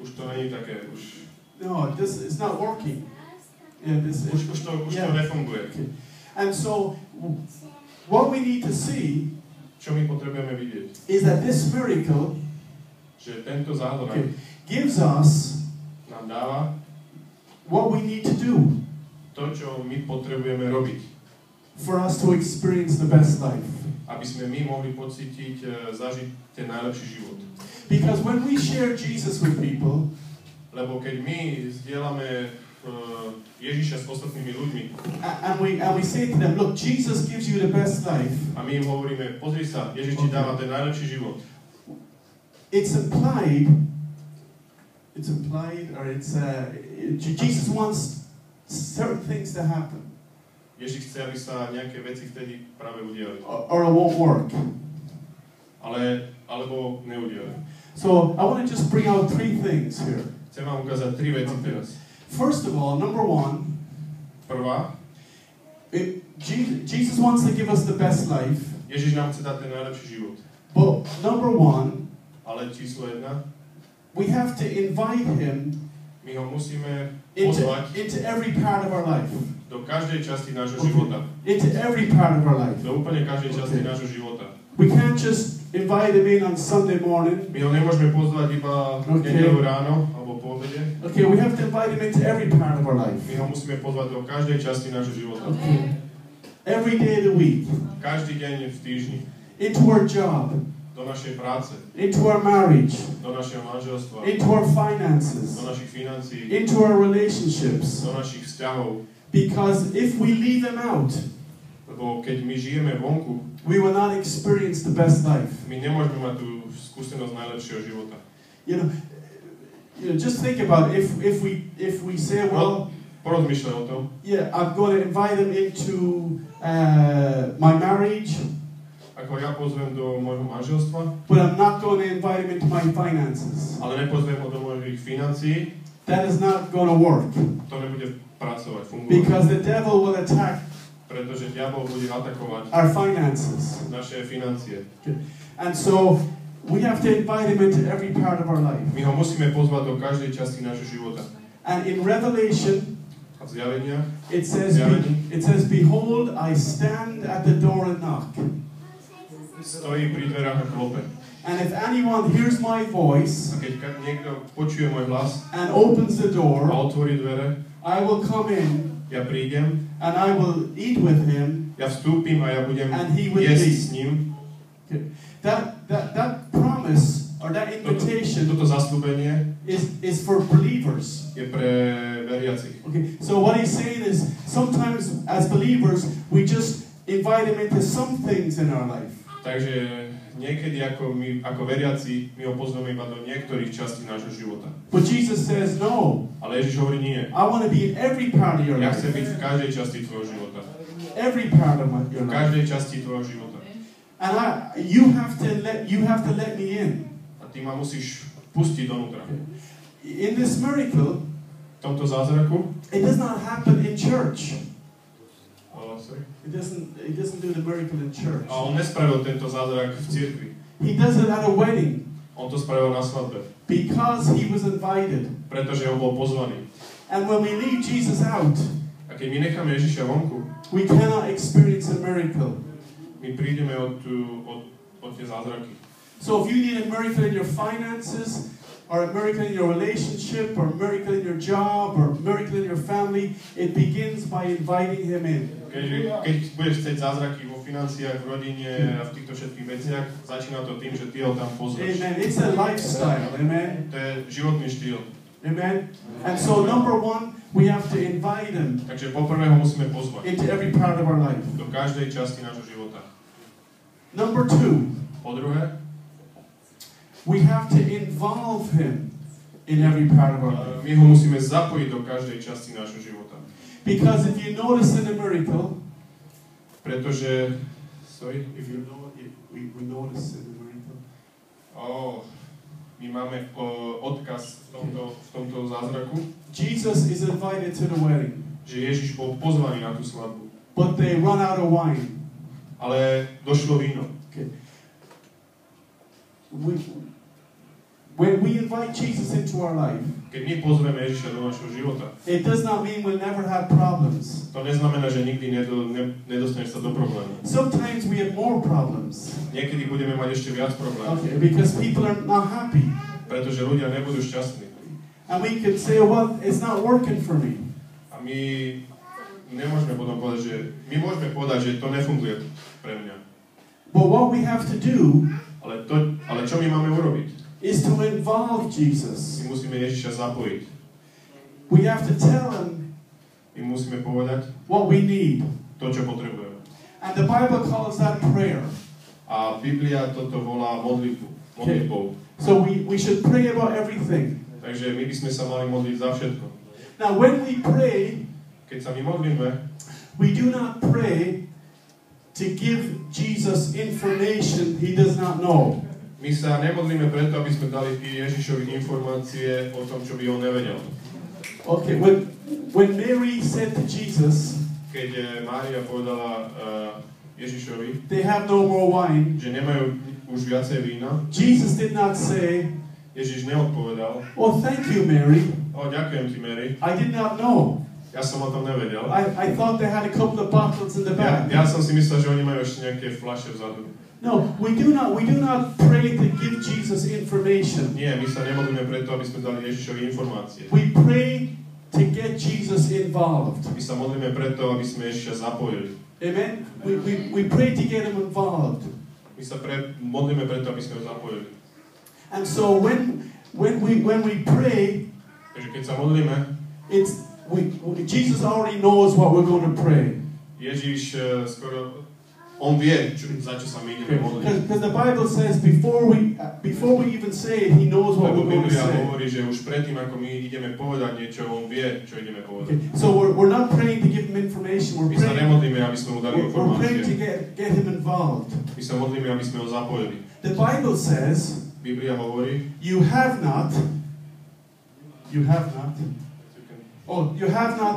už to není také, no, this is not working. Yeah, už to nefunguje. Okay. And so, what we need to see Čo my potrebujeme vidieť? is that this miracle Že tento zázrak gives us nám dáva what we need to do to, čo my potrebujeme robiť, for us to experience the best life. aby sme my mohli pocítiť, zažiť ten najlepší život. Because when we share Jesus with people, Lebo keď my zdieľame Ježiša s ostatnými ľuďmi and we say to them, look, Jesus gives you the best life, a my im hovoríme, pozri sa, Ježiš ti dáva ten najlepší život. it's implied, or Jesus wants certain things to happen, Ježiš chce, aby sa nejaké veci vtedy práve udiali. or it won't work. Alebo neudiali. So I want to just bring out three things here. Chcem vám ukázať tri veci teraz. First of all, number one, Prvá, Jesus wants to give us the best life, Ježiš nám chce dať ten najlepší život. but number one, Ale číslo 1, we have to invite him my ho musíme pozvať into every part of our life. do každej časti nášho života. Into every part of our life. Do úplne každej časti nášho života. We can't just invite him in on Sunday morning. My ho nemôžeme pozvať iba v nedeľu ráno alebo po obede. Okay, we have to invite him into every part of our life. My ho musíme pozvať do každej časti nášho života. Okay. Every day of the week. Každý deň v týždni. Into our job. Do do našej práce, into our marriage, do našeho manželstva, into our finances, do našich financií, into our relationships. do našich vzťahov. Because if we leave them out, Lebo keď my žijeme vonku, we will not experience the best life. my nemôžeme mať tú skúsenosť najlepšieho života. You know, just think about it. If we say, well, Porozmýšľaj o tom. yeah, I'm going to invite them into my marriage, Ako ja pozvem do môjho manželstva, but I'm not going to invite them into my finances. ale nepozvem ho do mojich financií, That is not going to work. to nebude pracovať, fungovať. Because the devil will attack Pretože diabol bude atakovať our finances. naše financie. And so we have to invite him into every part of our life. My ho musíme pozvať do každej časti nášho života. And in Revelation, A v zjaveniach it says, behold, I stand at the door and knock. stojí pri dverách a klope. And if anyone hears my voice A keď niekto počuje môj hlas and opens the a door, otvorí dvere, I will come in ja prídem, and I will eat with him. ja vstúpim a ja budem And he will jesť eat. s ním. That promise or that invitation Toto zasľúbenie is for believers. je pre veriacich. Okay, so what he's saying is sometimes as believers we just invite him into some things in our life. Takže niekedy ako veriaci my ho pozveme iba do niektorých častí nášho života. But Jesus says no. Ale Ježiš hovorí nie. I want to be in every part of your Ja life. chcem byť v každej časti tvojho života. Every part of your V life. každej časti tvojho života. And you have to let me in. A ty ma musíš pustiť donútra. In this miracle, V tomto zázraku it does not happen in church. sorry. It doesn't do the miracle in church. A on nespravil tento zázrak v cirkvi. He does it at a wedding On to spravil na svadbe. because he was invited. Pretože on bol pozvaný. And when we leave Jesus out, A keď my necháme Ježiša vonku, we cannot experience a miracle. my prídeme od tie zázraky. So if you need a miracle in your finances, or a miracle in your relationship, or a miracle in your job, or a miracle in your family, it begins by inviting him in. Keď budeš chcieť zázraky vo financiách, v rodine a v týchto všetkých veciach, začína to tým, že ty ho tam pozveš. Amen. It's a lifestyle. Amen. To je životný štýl. Amen. And so number one, we have to invite him Takže poprvé ho musíme pozvať into every part of our life. do každej časti nášho života. Number two, Po druhé, we have to involve him in every part of our life. my ho musíme zapojiť do každej časti nášho života. Because if you notice in the miracle, Pretože, we notice in the miracle. My máme odkaz v tomto zázraku, Jesus is invited to the wedding, že Ježiš bol pozvaný na tú svadbu. but they run out of wine. Ale došlo víno. Okay. When we invite Jesus into our life, Keď my pozveme Ježiša do našho života, it does not mean we'll never have problems. to neznamená, že nikdy nedostaneš sa do problému. Sometimes we have more problems. Niekedy budeme mať ešte viac problémov, Okay, because people are not happy. pretože ľudia nebudú šťastní. And we could say, well, it's not working for me. A my nemôžeme potom povedať, že my môžeme povedať, že to nefunguje pre mňa. But what we have to do Ale čo my máme urobiť? is to involve Jesus. My musíme Ježiša zapojiť. We have to tell him My musíme povedať what we need. to, čo potrebujeme. And the Bible calls that prayer. A Biblia toto volá modlitbou. So we should pray about everything. Takže my by sme sa mali modliť za všetko. Now when we pray, Keď sa my modlíme, we do not pray to give Jesus information he does not know. my sa nemodlíme preto, aby sme dali Ježišovi informácie o tom, čo by on nevedel. Okay, when Mary said to Jesus, Keď Mária povedala Ježišovi, they have no more wine, že nemajú už viacej vína, Jesus did not say, Ježiš neodpovedal, oh, thank you, Mary. ďakujem ti, Mary, I did not know. ja som o tom nevedel. I thought they had a couple of bottles in the back. Ja som si myslel, že oni majú ešte nejaké fľaše vzadu. No, we do not pray to give Jesus information. Nie, my sa nemodlíme preto, aby sme dali Ježišovi informácie. We pray to get Jesus involved. My sa modlíme preto, aby sme Ježiša zapojili. Amen? We pray to get him involved. My sa modlíme preto, aby sme ho zapojili. And so when we pray, Takže keď sa modlíme, Jesus already knows what we're going to pray. Ježiš on vie, za čo sa my ideme modliť. Because the Bible says before we even say it, he knows what we're going to Biblia say. hovorí, že už predtým, ako my ideme povedať niečo, on vie, čo ideme povedať. So we're not praying to give him information. My sa nemodlíme, aby sme mu dali We're praying to informácie. get him involved. My sa modlíme, aby sme ho zapojili. The Bible says, Biblia hovorí, you have not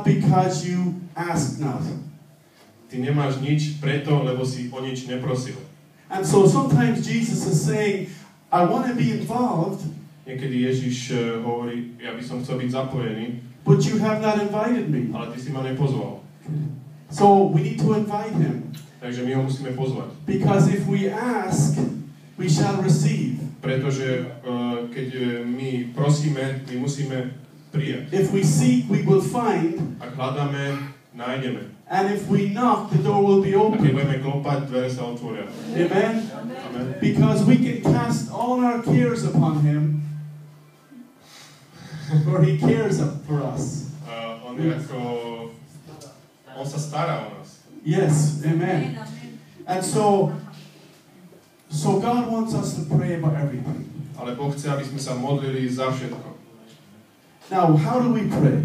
because you ask not. ty nemáš nič preto, lebo si o nič neprosil. And so sometimes Jesus is saying, I want to be involved, Niekedy Ježiš hovorí, ja by som chcel byť zapojený, but you have not invited me. ale ty si ma nepozval. So we need to invite him. Takže my ho musíme pozvať. Because if we ask, we shall receive. Pretože keď my prosíme, my musíme prijať. If we seek, we will find. Ak hľadáme, nájdeme. And if we knock, the door will be A keď open. budeme klopať, dvere sa otvoria. Amen? Amen. Because we can cast all our cares upon him, for he cares for us. On sa stará o nás. Yes, amen. And so God wants us to pray about everything. Ale Boh chce, aby sme sa modlili za všetko. Now, how do we pray?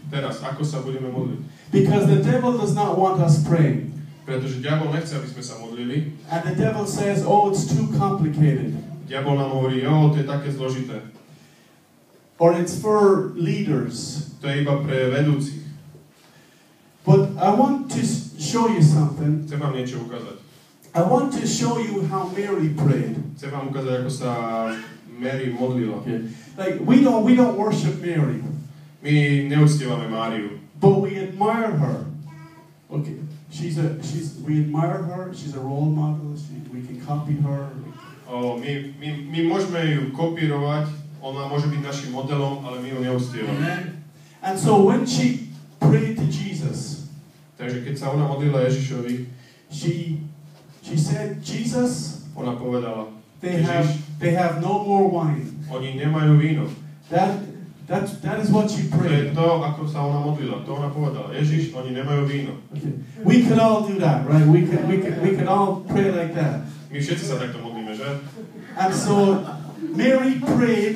Teraz, ako sa budeme modliť? Because the devil does not want us praying. Pretože diabol nechce, aby sme sa modlili. And the devil says, oh, it's too complicated. Diabol nám hovorí, to je také zložité. Or it's for leaders. To je iba pre vedúcich. But I want to show you something. Chcem vám niečo ukázať. I want to show you how Mary prayed. Chcem vám ukázať, ako sa Mary modlila. Okay. Like we don't worship Mary. My neúctievame Máriu. But we admire her. Okay. We admire her. She's a role model. We can copy her. My môžeme ju kopírovať. Ona môže byť našim modelom, ale my ju neúctievame. And so when she prayed to Jesus, takže keď sa ona modlila Ježišovi, she said, Jesus, ona povedala, they have no more wine. Oni nemajú víno. That is what she To je prayed. to, ako sa ona modlila. To ona povedala. Ježiš, oni nemajú víno. Okay. We could all do that, right? We could all pray like that. My všetci sa takto modlíme, že? And so Mary prayed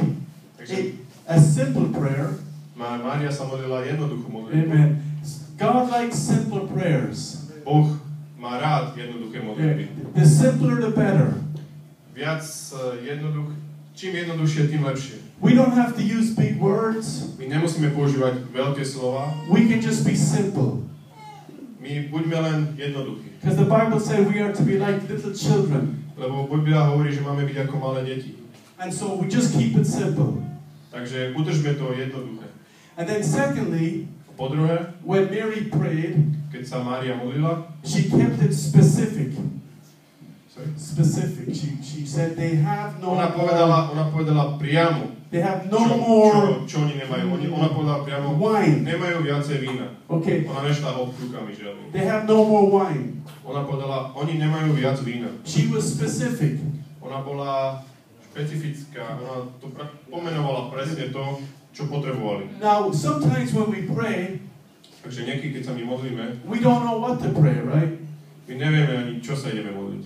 a simple prayer. Mária sa modlila jednoduchú modlitbu. Amen. God likes simple prayers. Boh má rád jednoduché modlitby. The simpler the better. Viac čím jednoduchšie, tým lepšie. We don't have to use big words. My nemusíme používať veľké slova. We can just be simple. My buďme len jednoduchí. Because the Bible says we are to be like little children. Lebo Biblia hovorí, že máme byť ako malé deti. And so we just keep it simple. Takže udržme to jednoduché. And then secondly, Po druhé, when Mary prayed, keď sa Mária modlila, she kept it specific. sorry? Specific. She said they have no Ona more. povedala priamo, They have no more čo oni nemajú. Ona povedala priamo, wine. nemajú viacej vína. Okay. Ona nešla obkrúkami žiadny. They have no more wine. Ona povedala, oni nemajú viac vína. She was specific. Ona bola špecifická, ona to pomenovala presne to, čo potrebovali. Now, sometimes when we pray, Takže niekedy, keď sa my modlíme, we don't know what to pray, right? my nevieme ani, čo sa ideme modliť.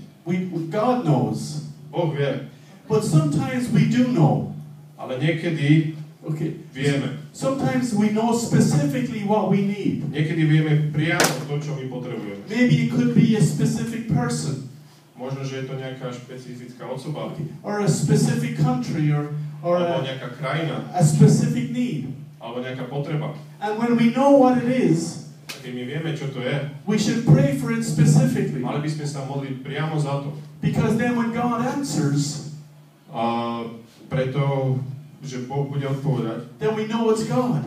God knows. Boh vie, But sometimes we do know. ale niekedy Okay. vieme. Sometimes we know specifically what we need. Niekedy vieme priamo to, čo my potrebujeme. Maybe it could be a specific person, Možno, že je to nejaká špecifická osoba, or a specific country, or alebo nejaká krajina, a specific need. alebo nejaká potreba. And when we know what it is, A keď my vieme, čo to je, we should pray for it specifically. mali by sme sa modliť priamo za to. Because then when God answers, A preto, že Boh bude odpovedať, then we know it's God.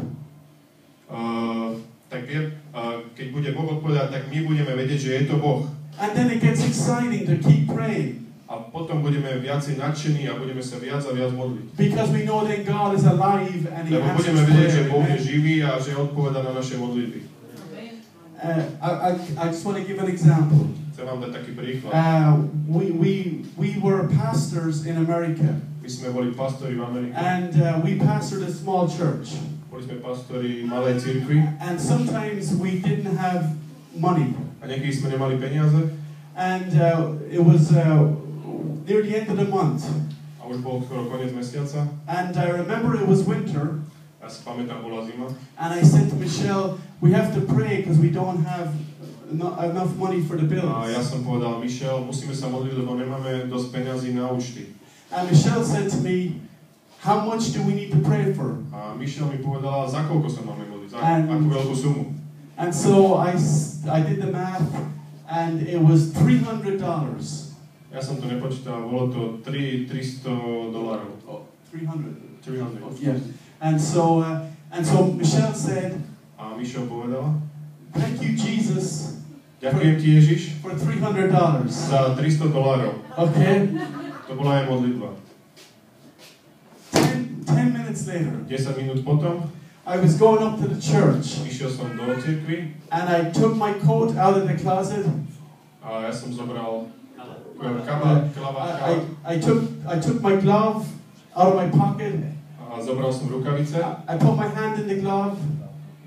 Keď bude Boh odpovedať, tak my budeme vedieť, že je to Boh. And then it gets exciting to keep praying. A potom budeme viacej nadšení a budeme sa viac a viac modliť. Because we know that God is alive and He Lebo answers budeme vedieť, že prayer. Boh je Amen. živý a že odpoveda na naše modlitby. I just want to give an example. Chcem vám dať taký príklad. We were pastors in America. My sme boli pastori v Amerike. And we pastored a small church. Boli sme pastori malej cirkvi. And sometimes we didn't have money. A niekedy sme nemali peniaze. And it was near the end of the month. A už bol skoro koniec mesiaca. And I remember it was winter. Ja si pamätám, bola zima. And I said to Michelle, we have to pray because we don't have enough money for the bills. A ja som povedal, Michelle, musíme sa modliť, lebo nemáme dosť peňazí na účty. And Michelle said to me, how much do we need to pray for? A Michelle mi povedala, za koľko sa máme modliť, za akú veľkú sumu. And so I did the math, and it was $300. Ja som to nepočítal, bolo to $300. Oh, 300. 300. Yeah. And so Michelle said, a Michelle povedala, thank you, Jesus. Ďakujem ti, Ježiš, for $300. za $300. Okay? To bola aj modlitba. 10 minutes later, 10 minút potom, I was going up to the church. išiel som do cirkvi. And I took my coat out of the closet. A ja som zobral I took my glove out of my pocket. A zobral som rukavice. I put my hand in the glove.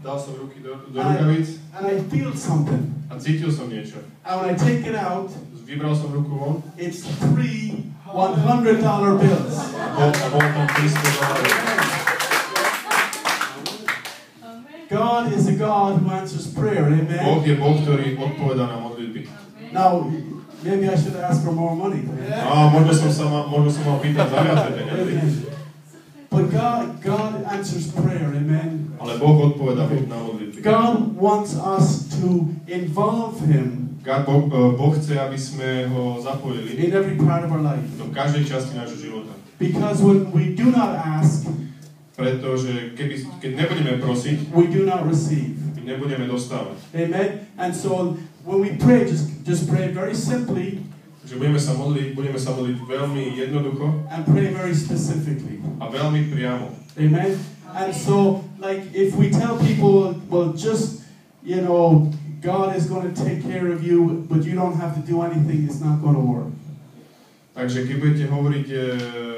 Dal som ruky do rukavic. And I feel something. A cítil som niečo. And when I take it out, vybral som ruku von. It's $3 $100 bills. A bol tam $300. God is a God who answers prayer, amen? Boh je Boh, ktorý odpovedá na modlitby. Now, maybe I should ask for more money. Možno som mal pýtať za viacej peniazy. But God answers prayer, amen? Ale Boh odpovedá na modlitby. God wants us to involve Him Boh chce, aby sme ho zapojili in every part of our life. do každej časti nášho života. Because when we do not ask, pretože keď nebudeme prosiť, we do not receive. my nebudeme dostávať. Amen? And so when we pray, just pray very simply. Takže budeme sa modliť veľmi jednoducho and pray very specifically. A veľmi priamo. Amen? And so, like, if we tell people, well, just, you know, God is going to take care of you, but you don't have to do anything, it's not going to work. Takže keď budete hovoriť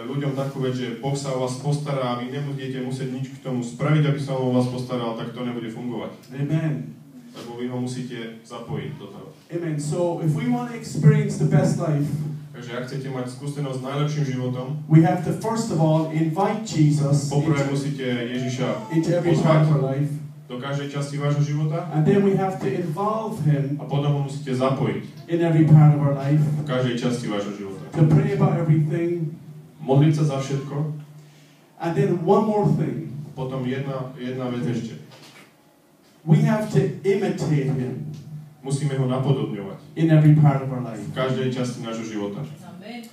ľuďom takú vec, že Boh sa o vás postará a vy nebudete musieť nič k tomu spraviť, aby sa o vás postaral, tak to nebude fungovať. Amen. Lebo vy ho musíte zapojiť do toho. Amen. So if we want to experience the best life, takže ak chcete mať skúsenosť s najlepším životom, we have to first of all invite Jesus poprvé musíte Ježiša into every part of our life. Do každej časti vášho života. And then we have to involve Him a potom ho musíte zapojiť in every part of our life. V každej časti vášho života. To pray about everything. Modliť sa za všetko. And then one more thing. Potom jedna vec ešte. We have to imitate Him. Musíme ho napodobňovať. In every part of our life. V každej časti nášho života. Amen.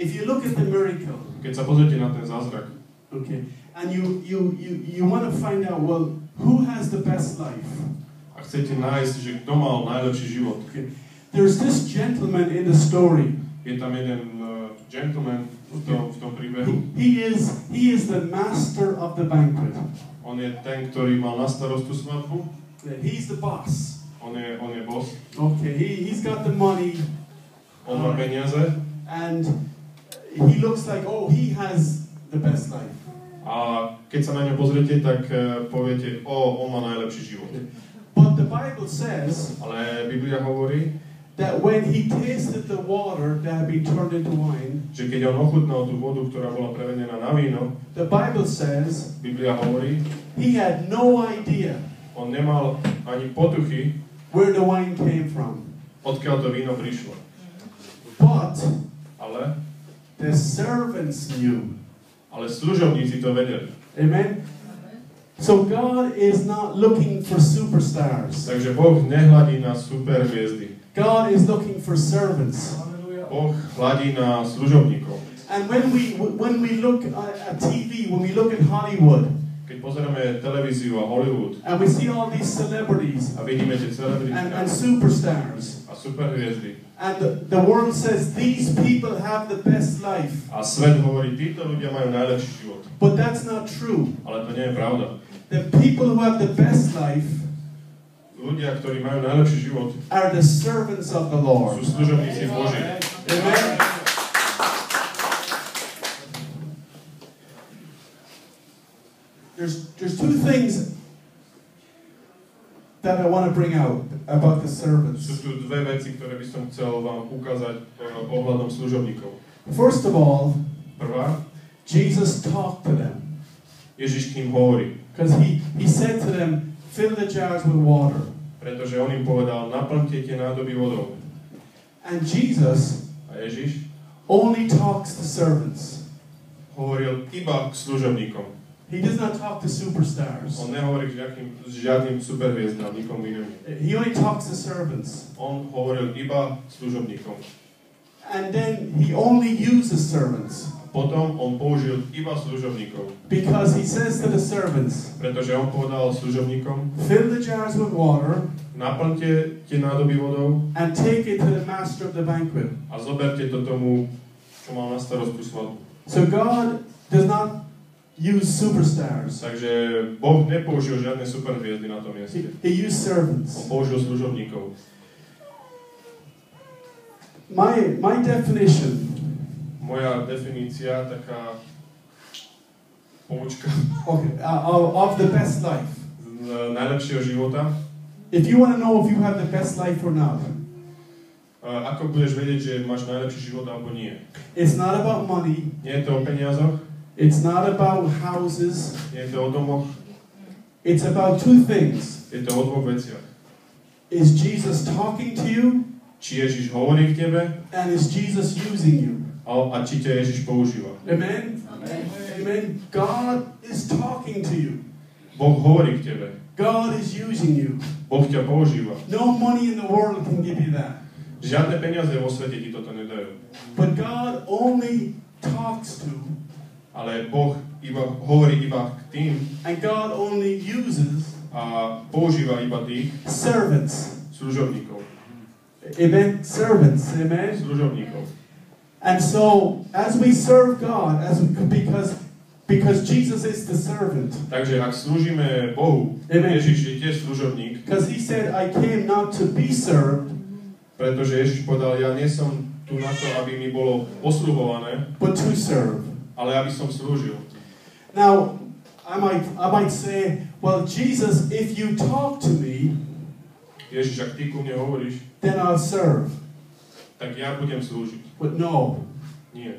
If you look at the miracle. Keď sa pozrite na ten zázrak. Okay. And you want to find out, well, who has the best life? A chcete nájsť, že kto mal najlepší život. Okay. There's this gentleman in the story. Je tam jeden gentleman v tom príbehu. He is the master of the banquet. On je ten, ktorý mal na starost tú svadbu. He's the boss. On je boss. Okay, he's got the money. On má peniaze. And he looks like, oh, he has the best life. A keď sa na ňo pozriete, tak poviete, on má najlepší život. But the Bible says, ale Biblia hovorí, that when he tasted the water that had been turned into wine, že keď on ochutnal tú vodu, ktorá bola premenená na víno, the Bible says, Biblia hovorí, he had no idea, on nemal ani potuchy, where the wine came from. Odkiaľ to víno prišlo. But ale the servants knew. Ale služobníci to vedeli. Amen. So God is not looking for superstars. Takže Boh nehľadí na superhviezdy. God is looking for servants. Boh hľadí na služobníkov. And when we look at TV, when we look at Hollywood, keď pozeráme televíziu a Hollywood, and we see all these celebrities, a vidíme tie celebrity and superstars, a superhviezdy, and the world says these people have the best life. a svet hovorí, títo ľudia majú najlepší život. But that's not true. Ale to nie je pravda. The people who have the best life, ľudia, ktorí majú najlepší život, are the servants of the Lord. sú služobníci Boží. Amen. There's two things that I want to bring out about the servants. Sú tu dve veci, ktoré by som chcel vám ukázať ohľadom služobníkov. First of all, Prvá, Jesus talked to them. Ježiš k ním hovorí. Because he said to them, fill the jars with water. Pretože on im povedal, naplňte tie nádoby vodou. And Jesus A Ježiš only talks to servants. hovoril iba k služobníkom. He does not talk to superstars. On nehovorí k žiadnym superhviezdám, nikomu inému. He only talks to servants. On hovoril iba služobníkom. And then he only uses servants. Potom on použil iba služobníkov. Because he says to the servants, Pretože on povedal služobníkom, fill the jars with water naplňte tie nádoby vodou and take it to the master of the banquet. a zoberte to tomu, čo mal na starost tú svadbu. So God does not use superstars. Takže Boh nepoužil žiadne superhviezdy na tom mieste. He used servants. On použil služobníkov. My definition Moja definícia, taká poučka of the best life. z najlepšieho života. If you want to know if you have the best life or not, Ako budeš vedieť, že máš najlepší život alebo nie? it's not about money. Nie je to o peniazoch, It's not about houses. nie je to o domoch, It's about two things. je to o dvoch veciach. Is Jesus talking to you? Či Ježiš hovorí k tebe And is Jesus using you? a či ťa Ježiš používa. Amen? Amen. God is talking to you. Boh hovorí k tebe. God is using you. Boh ťa používa. No money in the world can give you that. Žiadne peniaze vo svete ti toto nedajú. But God only talks to, Ale Boh hovorí iba k tým and God only uses a používa iba tých servants. služobníkov. Amen. Servants. Amen. Služobníkov. And so, as we serve God, because Jesus is the servant, Takže ak slúžime Bohu, Amen. Ježiš je tiež služobník, because He said, I came not to be served, pretože Ježiš povedal, ja nie som tu na to, aby mi bolo posluhované, but to serve. ale aby som slúžil. Now, I might say, well, Jesus, if you talk to me, Ježiš, ak ty ku mne hovoríš, then I'll serve. tak ja budem slúžiť. But no, Nie.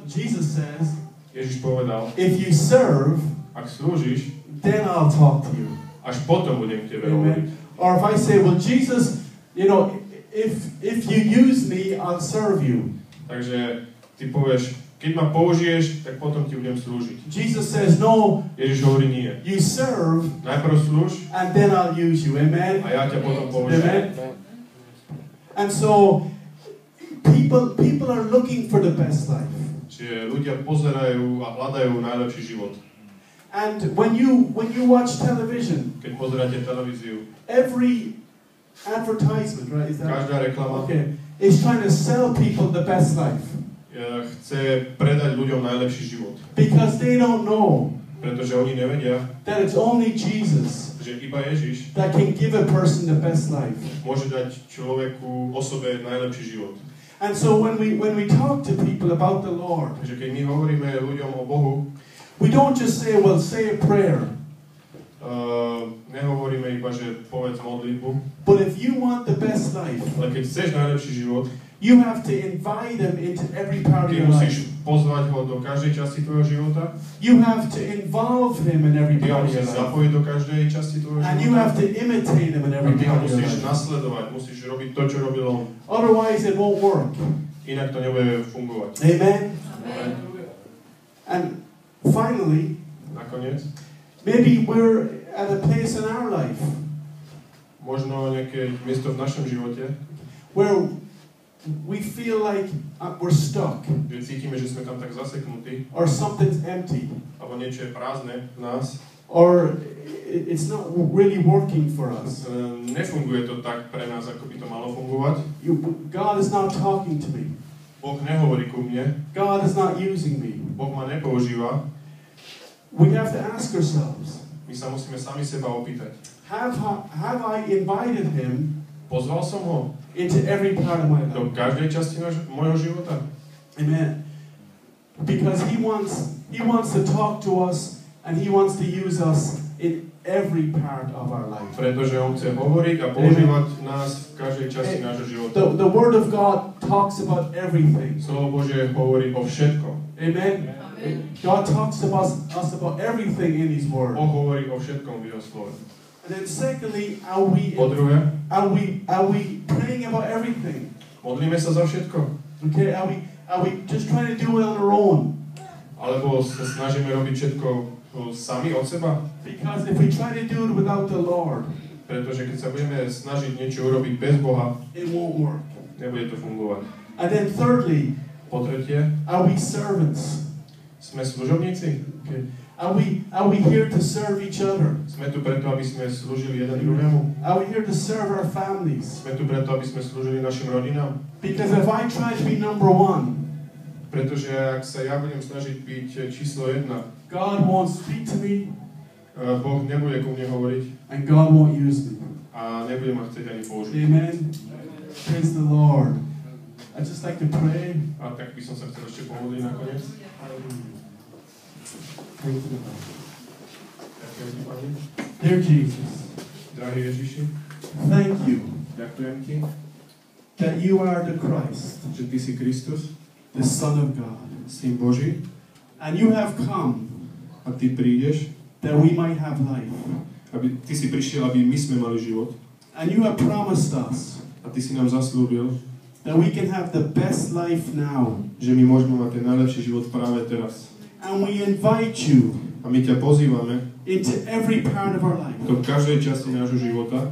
Jesus says, Ježiš povedal, if you serve, ak slúžiš, then I'll talk to you. až potom budem k tebe hovoriť. Amen. Or if I say, well, Jesus, if you use me, I'll serve you. Takže ty povieš, keď ma použiješ, tak potom ti budem slúžiť. Jesus says, no, Ježiš hovorí nie. you serve, Najprv slúž and then I'll use you. Amen. a ja ťa potom použijem. Amen. And so, people are looking for the best life. Čiže ľudia pozerajú a hľadajú najlepší život. And when you watch television, Keď pozeráte televíziu, every advertisement, right? Is that každá reklama okay? Is trying to sell people the best life chce predať ľuďom najlepší život. because they don't know Pretože oni nevedia, that it's only Jesus že iba Ježiš that can give a person the best life. môže dať človeku, osobe najlepší život. And so when we talk to people about the Lord, Takže keď my hovoríme ľuďom o Bohu, we don't just say, well, say a prayer. Nehovoríme iba, že povedz modlitbu, But if you want the best life, ale keď chceš najlepší život, you have to invite them into every part of ty your musíš life. pozvať ho do každej časti tvojho života, You have to involve him in every ty ho part of your musíš life. zapojiť do každej časti tvojho And you života have to imitate him in a every ty ho part of your musíš life. nasledovať, musíš robiť to, čo robil on. Otherwise, it won't work. Inak to nebude fungovať. Amen. Amen. And finally, Nakoniec, maybe we're at a place in our life možno nejaké miesto v našom živote, where we feel like we're stuck, že cítime, že sme tam tak zaseknutí, or something's empty, alebo niečo je prázdne v nás, or it's not really working for us. nefunguje to tak pre nás, ako by to malo fungovať. God is not talking to me. Boh nehovorí ku mne, God is not using me. Boh ma nepoužíva. We have to ask ourselves, My sa musíme sami seba opýtať. have I invited him Pozval som ho into every part of my do life? každej časti môjho života. Amen. Because he wants to talk to us and he wants to use us in every part of our life. Pretože on chce hovoriť a používať nás v každej časti nášho života. The Word of God talks about everything. Slovo Božie hovorí o všetkom. Amen. God talks to us about everything in His Word. Boh hovorí o všetkom v jeho slove. And then secondly, Po druhé, are we praying about everything? modlíme sa za všetko. Okay, are we just trying to do it on our own? Alebo sa snažíme robiť všetko sami od seba? Because if we try to do it without the Lord, Pretože keď sa budeme snažiť niečo urobiť bez Boha, it won't work. nebude to fungovať. And then thirdly, Po tretie, are we servants? sme služobníci. Okay. Are we here to serve each other? Sme tu preto, aby sme slúžili jeden druhému. Are we here to serve our families? Sme tu preto, aby sme slúžili našim rodinám. Because if I try to be number one, Pretože ak sa ja budem snažiť byť číslo 1, God won't speak to me Boh nebude ku mne hovoriť and God won't use me. a nebude ma chcieť ani použiť. Amen. Praise the Lord. I just like to pray. A tak by som sa chcel ešte pomodliť nakoniec. Ďakujem ti, Pane. Dear Jesus, Drahý Ježiši, thank you ďakujem ti, that you are the Christ, že ty si Kristus, the Son of God. Syn Boží, And you have come a ty prídeš, that we might have life. aby ty si prišiel, aby my sme mali život. And you have promised us A ty si nám zaslúbil, that we can have the best life now. že my môžeme mať ten najlepší život práve teraz. And we invite you A my ťa pozývame into every part of our life, do každej časti nášho života,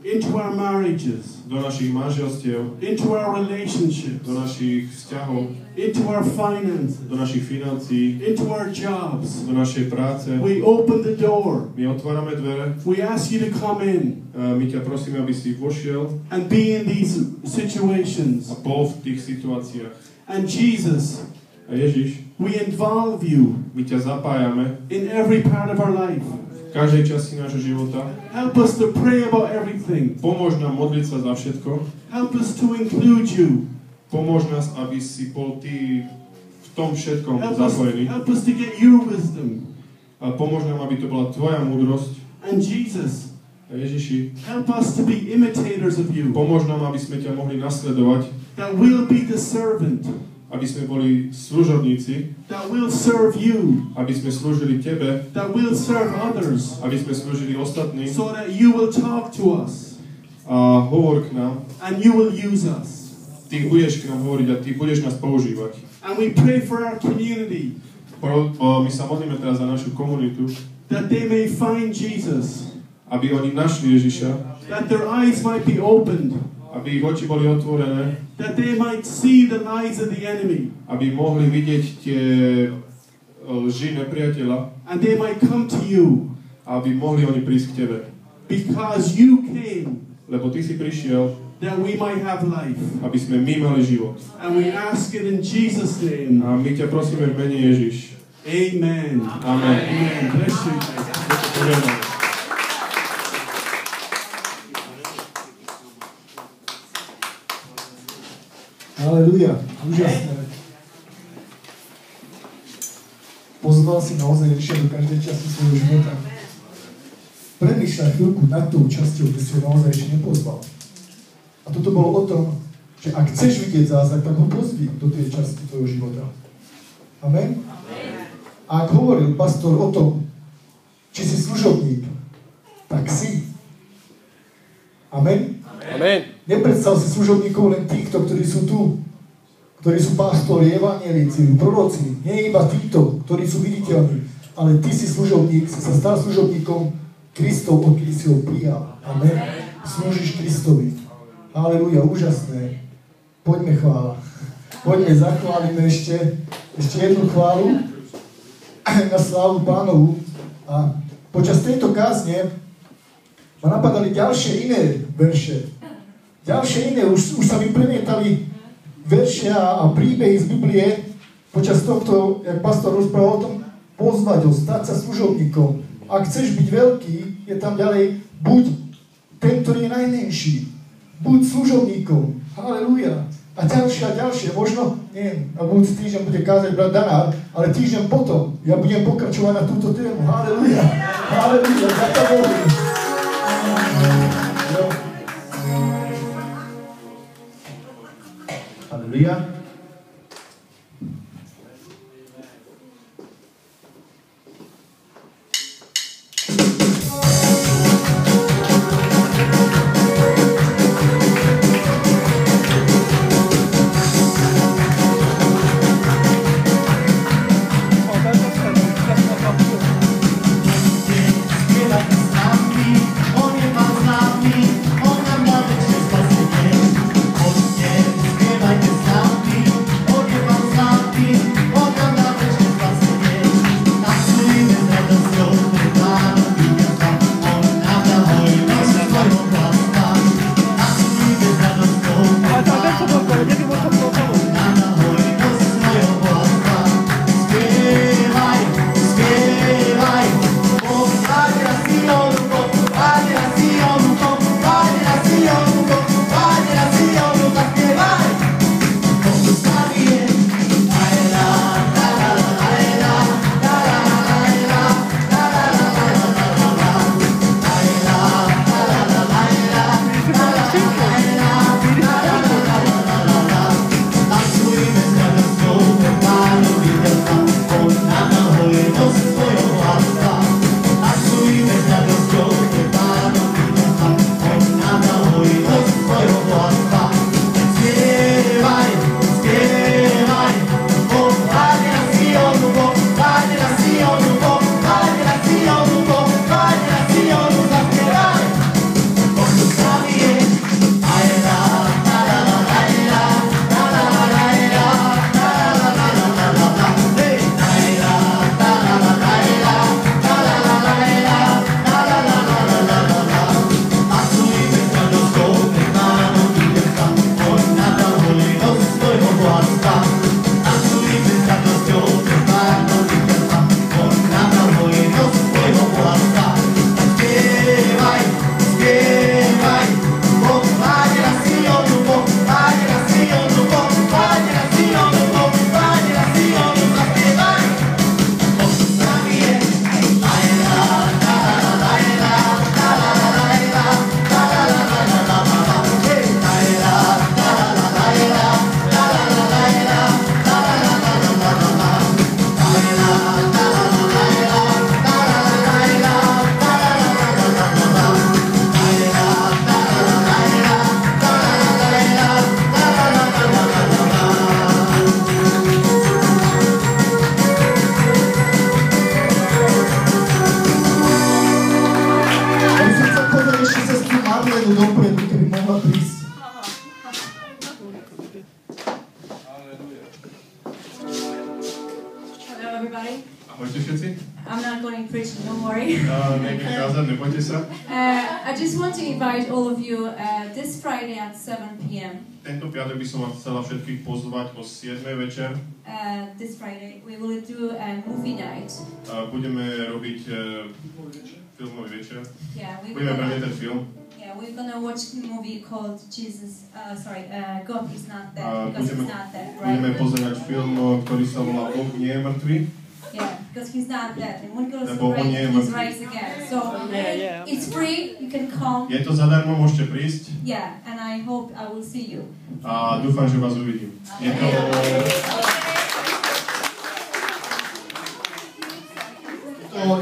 into our marriages, do našich manželstiev, into our relationships, do našich vzťahov, into our finances, do našich financií, into our jobs. do našej práce. We open the door. My otvárame dvere, We ask you to come in my ťa prosíme, aby si vošiel and be in these situations. a bol v tých situáciách. And Jesus, A Ježiš, we involve you my ťa zapájame in every part of our life. v každej časti nášho života. Help us to pray about everything. Pomôž nám modliť sa za všetko. Help us to include you. Pomôž nás, aby si bol ty v tom všetkom Help zapojený. us to get your wisdom. A pomôž nám, aby to bola tvoja múdrosť. And Jesus, A Ježiši, help us to be imitators of you. pomôž nám, aby sme ťa mohli nasledovať, That we'll be the servant. aby sme boli služobníci, That we'll serve you. aby sme slúžili tebe, That we'll serve others. aby sme slúžili ostatným So that you will talk to us. a hovor k nám. And you will use us. Ty budeš k nám hovoriť a ty budeš nás používať. And we pray for our community. My sa modlíme teraz za našu komunitu, That they may find Jesus. aby oni našli Ježiša, That their eyes might be opened. aby ich oči boli otvorené, That they might see the lies of the enemy. aby mohli vidieť tie lži nepriateľa, And they might come to you. a aby mohli oni prísť k tebe. Because you came Lebo ty si prišiel, that we might have life. aby sme my mali život. And we ask it in Jesus' name. A my ťa prosíme v mene Ježiš. Amen. Amen. Amen. Bless you. Požehnaj. Halelúja, úžasné. Pozval si naozaj Ježiša do každej časti svojho života. Premýšľaj chvíľku nad tou časťou, kde si ho naozaj ešte nepozval. A toto bolo o tom, že ak chceš vidieť zázrak, tak ho pozvi do tej časti tvojho života. Amen? A ak hovoril pastor o tom, či si služobník, tak si. Amen? Amen. Nepredstav si služobníkov len týchto, ktorí sú tu, ktorí sú pastori, evanjelici, proroci. Nie iba títo, ktorí sú viditeľní, ale ty si služobník, si sa stal služobníkom Kristov, odkedy si ho prijal. Amen. Slúžiš Kristovi. Halelúja, úžasné. Poďme chvála. Poďme, zachválime ešte jednu chválu na slávu Pánovu. A počas tejto kázne ma napadali ďalšie iné verše. Ďalšie iné, už sa mi premietali verše a príbehy z Biblie počas tohto, jak pastor rozprával o tom, pozvať ho, stať sa služobníkom. Ak chceš byť veľký, je tam ďalej Buď ten, ktorý je najmenší. Buď služobníkom. Halelúja. A ďalšie. Možno, neviem, a budúci týždeň bude kázať brat Danár, ale týždeň potom ja budem pokračovať na túto tému. Halelúja. Halelúja. Ďakujem Bohu. Halelúja. Ahojte všetci. I'm not going to preach, don't worry. Nebudem kázať, nebojte sa. I just want to invite all of you this Friday at 7 p.m. Tento piatok by som vás chcela všetkých pozvať o 7 večer. This Friday we will do a movie night. Budeme robiť filmový večer. Yeah, budeme premietať film. Yeah, we're gonna watch a movie called God is not dead, because he's not dead, right? Budeme pozerať film, ktorý sa volá Boh nie je mŕtvy. Yeah, because he's not dead. And when God is rise again. So it's free, you can come. Je to zadarmo, môžete prísť. Yeah, and I hope I will see you. A dúfam, že vás uvidím. Je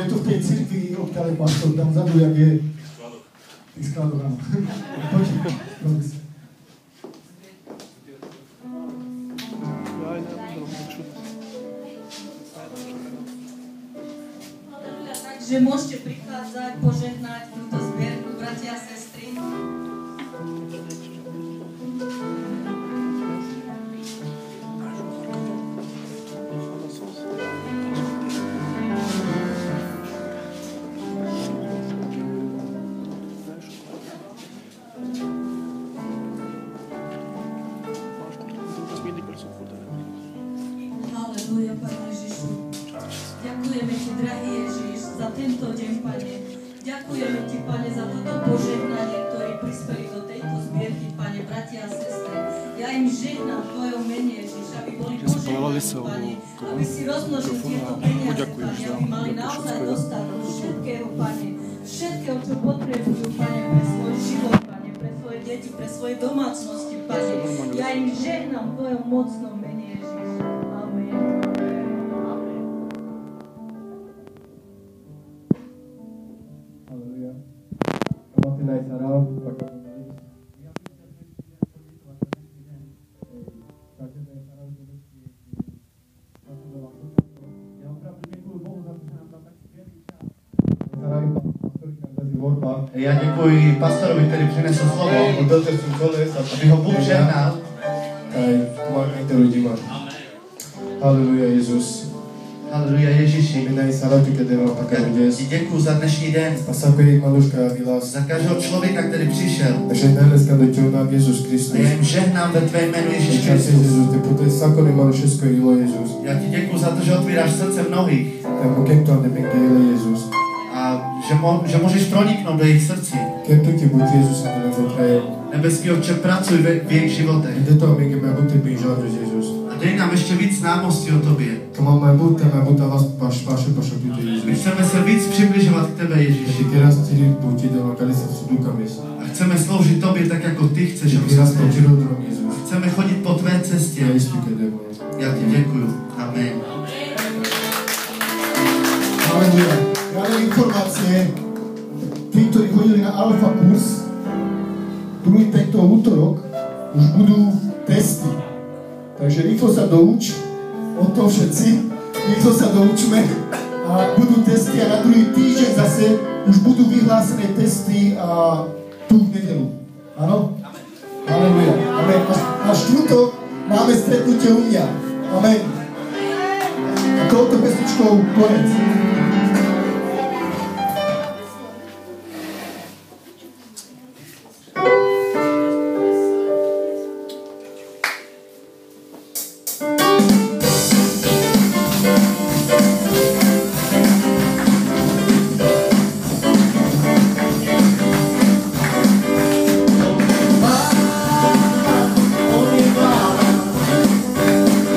to v tej cirkvi, odkiaľ je pastor, tam vzadu, jak je tých skladov, áno. Poďte, robí sa. Takže môžete prichádzať, požehnať túto zbierku, bratia a sestry. Halelúja, Pane Ježišu. Ďakujeme Ti, drahý Ježiš, za tento deň, Pane. Ďakujeme Ti, Pane, za toto požehnanie, ktoré prispeli do tejto zbierky, Pane, bratia a sestry. Ja im žehnám v Tvojom mene, Ježiš, aby boli požehnaní, Pane, aby si rozmnožili tieto peniaze, Pane, aby mali naozaj dostatok všetkého, Pane, všetkého, čo potrebujú, Pane, pre svoj život, Pane, pre svoje deti, pre svoje domácnosti, Pane. Ja im žehnám v Tvojom mocnom mene, Ježiš. Amen. Haleluja. Máte nájsť hral, tak ja děkuji pastorovi, který přinesl slovo, aby ho Bůh žehnal. Haleluja, Jezus. Haleluja, Ježíši. Ti děkuji za dnešní den. Za každého člověka, který přišel. A já jim žehnám ve Tvé jménu, Ježíš Kristus. Já ti děkuji za to, že otvíráš srdce mnohých. A že můžeš proniknout do jejich srdcí. Nebeský Otče, pracuj v jejich životech. A dej nám ještě víc známosti o Tobě. My chceme se víc přibližovat k Tebe, Ježíši. A chceme sloužit Tobě tak, jako Ty chceš, aby se sloužil. Chceme chodit po Tvé cestě. Já ti děkuju. Amen. Haleluja. Ja mám informácie, tí, ktorí chodili na alfa kurz, druhý tento útorok, už budú testy. Takže rýchlo sa douč, o tom všetci, rýchlo sa doučme a budú testy a na druhý týždeň zase už budú vyhlásené testy a tu v nedelu. Áno? Haleluja. Amen. Na štvrtok máme stretnutie u mňa. Amen. A touto pesničkou konec.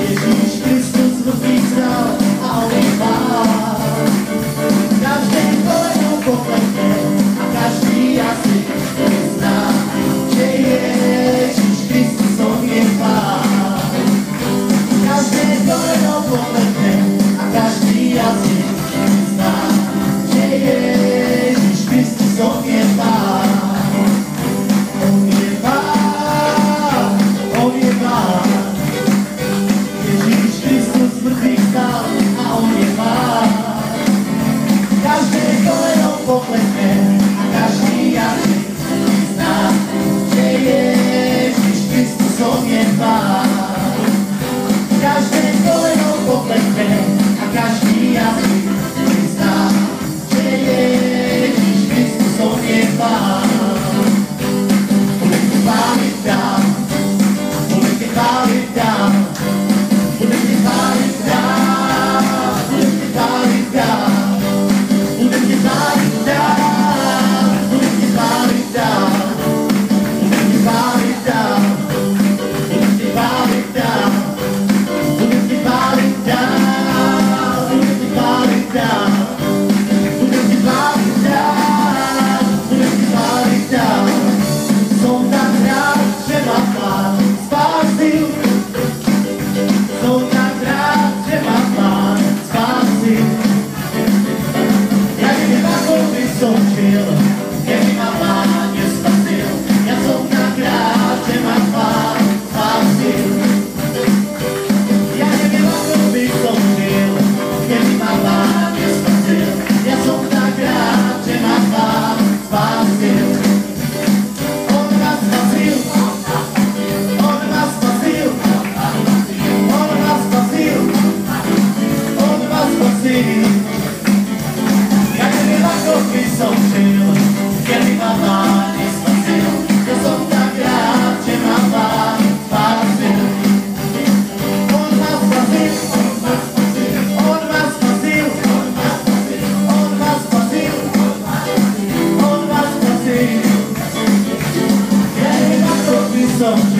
Ježíš Kristus vrchý vzdal a on je pán. sa.